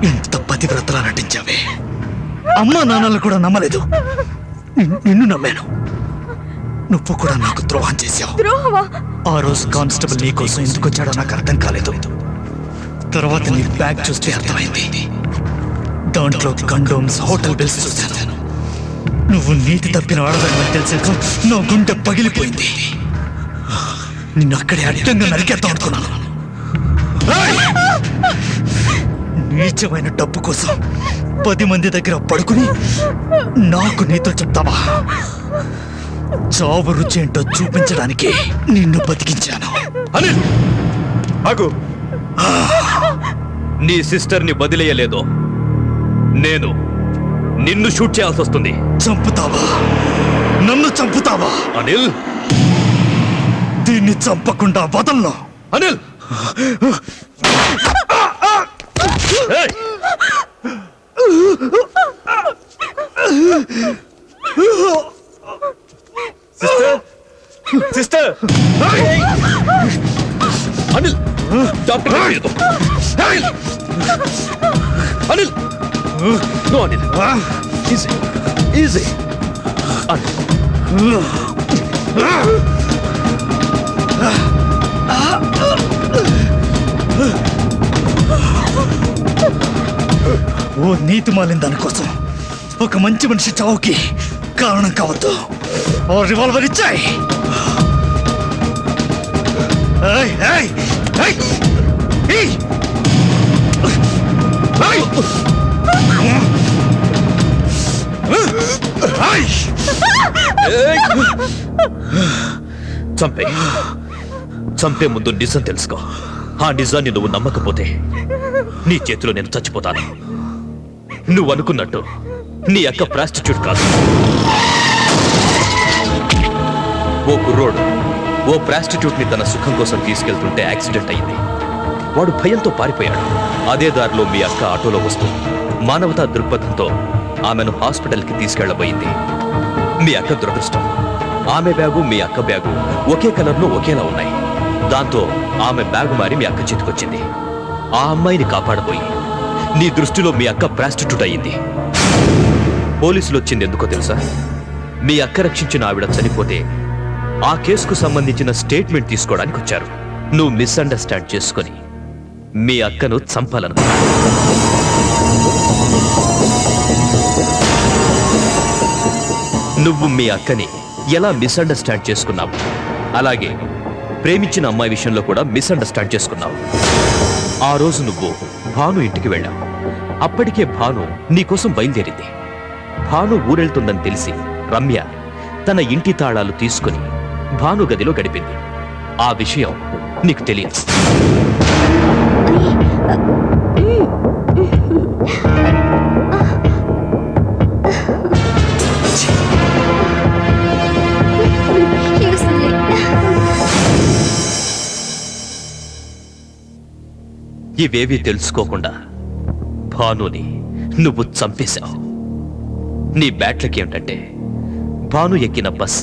ఎంత పతివ్రతలా నటించావే. అమ్మా నాన్నలు కూడా నమ్మలేదు, నిన్ను నమ్మాను. నువ్వు కూడా నాకు ద్రోహం చేశావు. ఆ రోజు కానిస్టేబుల్ నీ కోసం ఎందుకు వచ్చాడో నాకు అర్థం కాలేదు. తర్వాత నీ బ్యాగ్ చూస్తే అర్థమైంది. దాంట్లో కండోమ్స్, హోటల్ బిల్స్ చూశాను. నువ్వు నీతి తప్పిన వాడదని తెలిసాక నా గుండె పగిలిపోయింది. నిన్ను అక్కడే అడ్డంగా నరికేద్దాం అనుకున్నాను. నీచమైన డబ్బు కోసం 10 మంది దగ్గర పడుకుని నాకు నీతులు చెప్తావా? చావు రుచి ఏంటో చూపించడానికి నిన్ను బతికించాను. అనిల్ ఆగు. నీ సిస్టర్ని వదిలేయలేదు. నేను నిన్ను షూట్ చేయాల్సి వస్తుంది. చంపుతావా? నన్ను చంపుతావా? అనిల్, దీన్ని చంపకుండా వదలను. Anil sister Anil, doctor Anil, Anil, no Anil, easy easy. ఓ నీతి మాలిన దానికోసం ఒక మంచి మనిషి చావుకి కారణం కావద్దు. ఓ రివాల్వర్ ఇచ్చాయి. చంపే చంపే ముందు నిజం తెలుసుకో. ఆ నిజాన్ని నువ్వు నమ్మకపోతే నీ చేతిలో నేను చచ్చిపోతాను. నువ్వు అనుకున్నట్టు నీ అక్క ప్రాస్టిట్యూట్ కాదు. ఓ కుర్రోడు ఓ ప్రాస్టిట్యూట్ ని తన సుఖం కోసం తీసుకెళ్తుంటే యాక్సిడెంట్ అయింది. వాడు భయంతో పారిపోయాడు. అదే దారిలో మీ అక్క ఆటోలో వస్తూ మానవతా దృక్పథంతో ఆమెను హాస్పిటల్కి తీసుకెళ్లబోయింది. మీ అక్క దురదృష్టం, ఆమె బ్యాగు మీ అక్క బ్యాగు ఒకే కలర్లో ఒకేలా ఉన్నాయి. దాంతో ఆమె బ్యాగు మారి మీ అక్క చేతికొచ్చింది. ఆ అమ్మాయిని కాపాడబోయి నీ దృష్టిలో మీ అక్క ప్రాస్టిట్యూట్ అయ్యింది. పోలీసులు వచ్చింది ఎందుకో తెలుసా? మీ అక్క రక్షించిన ఆవిడ చనిపోతే ఆ కేసుకు సంబంధించిన స్టేట్మెంట్ తీసుకోవడానికి వచ్చారు. నువ్వు మిస్అండర్స్టాండ్ చేసుకొని మీ అక్కను చంపాలను. నువ్వు మీ అక్కని ఎలా మిస్అండర్స్టాండ్ చేసుకున్నావు, అలాగే ప్రేమించిన అమ్మాయి విషయంలో కూడా మిస్అండర్స్టాండ్ చేసుకున్నావు. ఆ రోజు నువ్వు భాను ఇంటికి వెళ్ళావు. అప్పటికే భాను నీకోసం బయలుదేరింది. భాను ఊరెళ్తుందని తెలిసి రమ్య తన ఇంటి తాళాలు తీసుకుని భాను గదిలో గడిపింది. ఆ విషయం నీకు తెలియదు. ఇవేవీ తెలుసుకోకుండా భానుని నువ్వు చంపేశావు. నీ బ్యాట్లకి ఏమిటంటే భాను ఎక్కిన బస్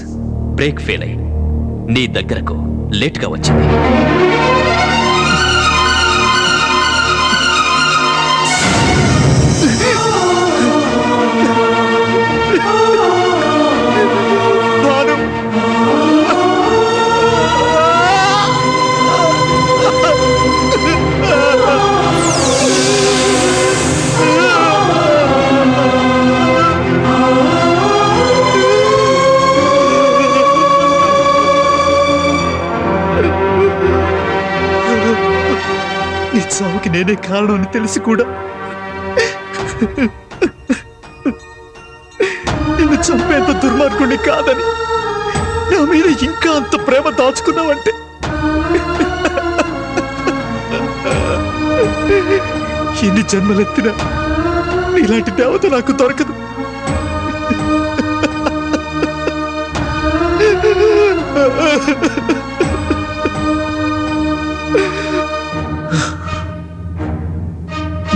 బ్రేక్ ఫెయిల్ అయి నీ దగ్గరకు లేట్గా వచ్చింది. నీ చావుకి నేనే కారణం అని తెలిసి కూడా నిన్ను చంపేంత దుర్మార్గుడిని కాదని నా మీద ఇంకా అంత ప్రేమ దాచుకున్నావంటే ఎన్ని జన్మలెత్తినా ఇలాంటి దేవత నాకు దొరకదు.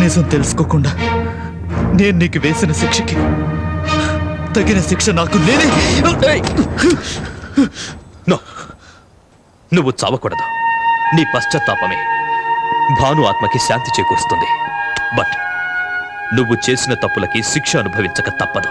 నిజం తెలుసుకోకుండా నేను నీకు వేసిన శిక్షకి తగిన శిక్ష నాకు నేనే. నువ్వు చావకూడదు. నీ పశ్చాత్తాపమే భాను ఆత్మకి శాంతి చేకూరుస్తుంది. బట్ నువ్వు చేసిన తప్పులకి శిక్ష అనుభవించక తప్పదు.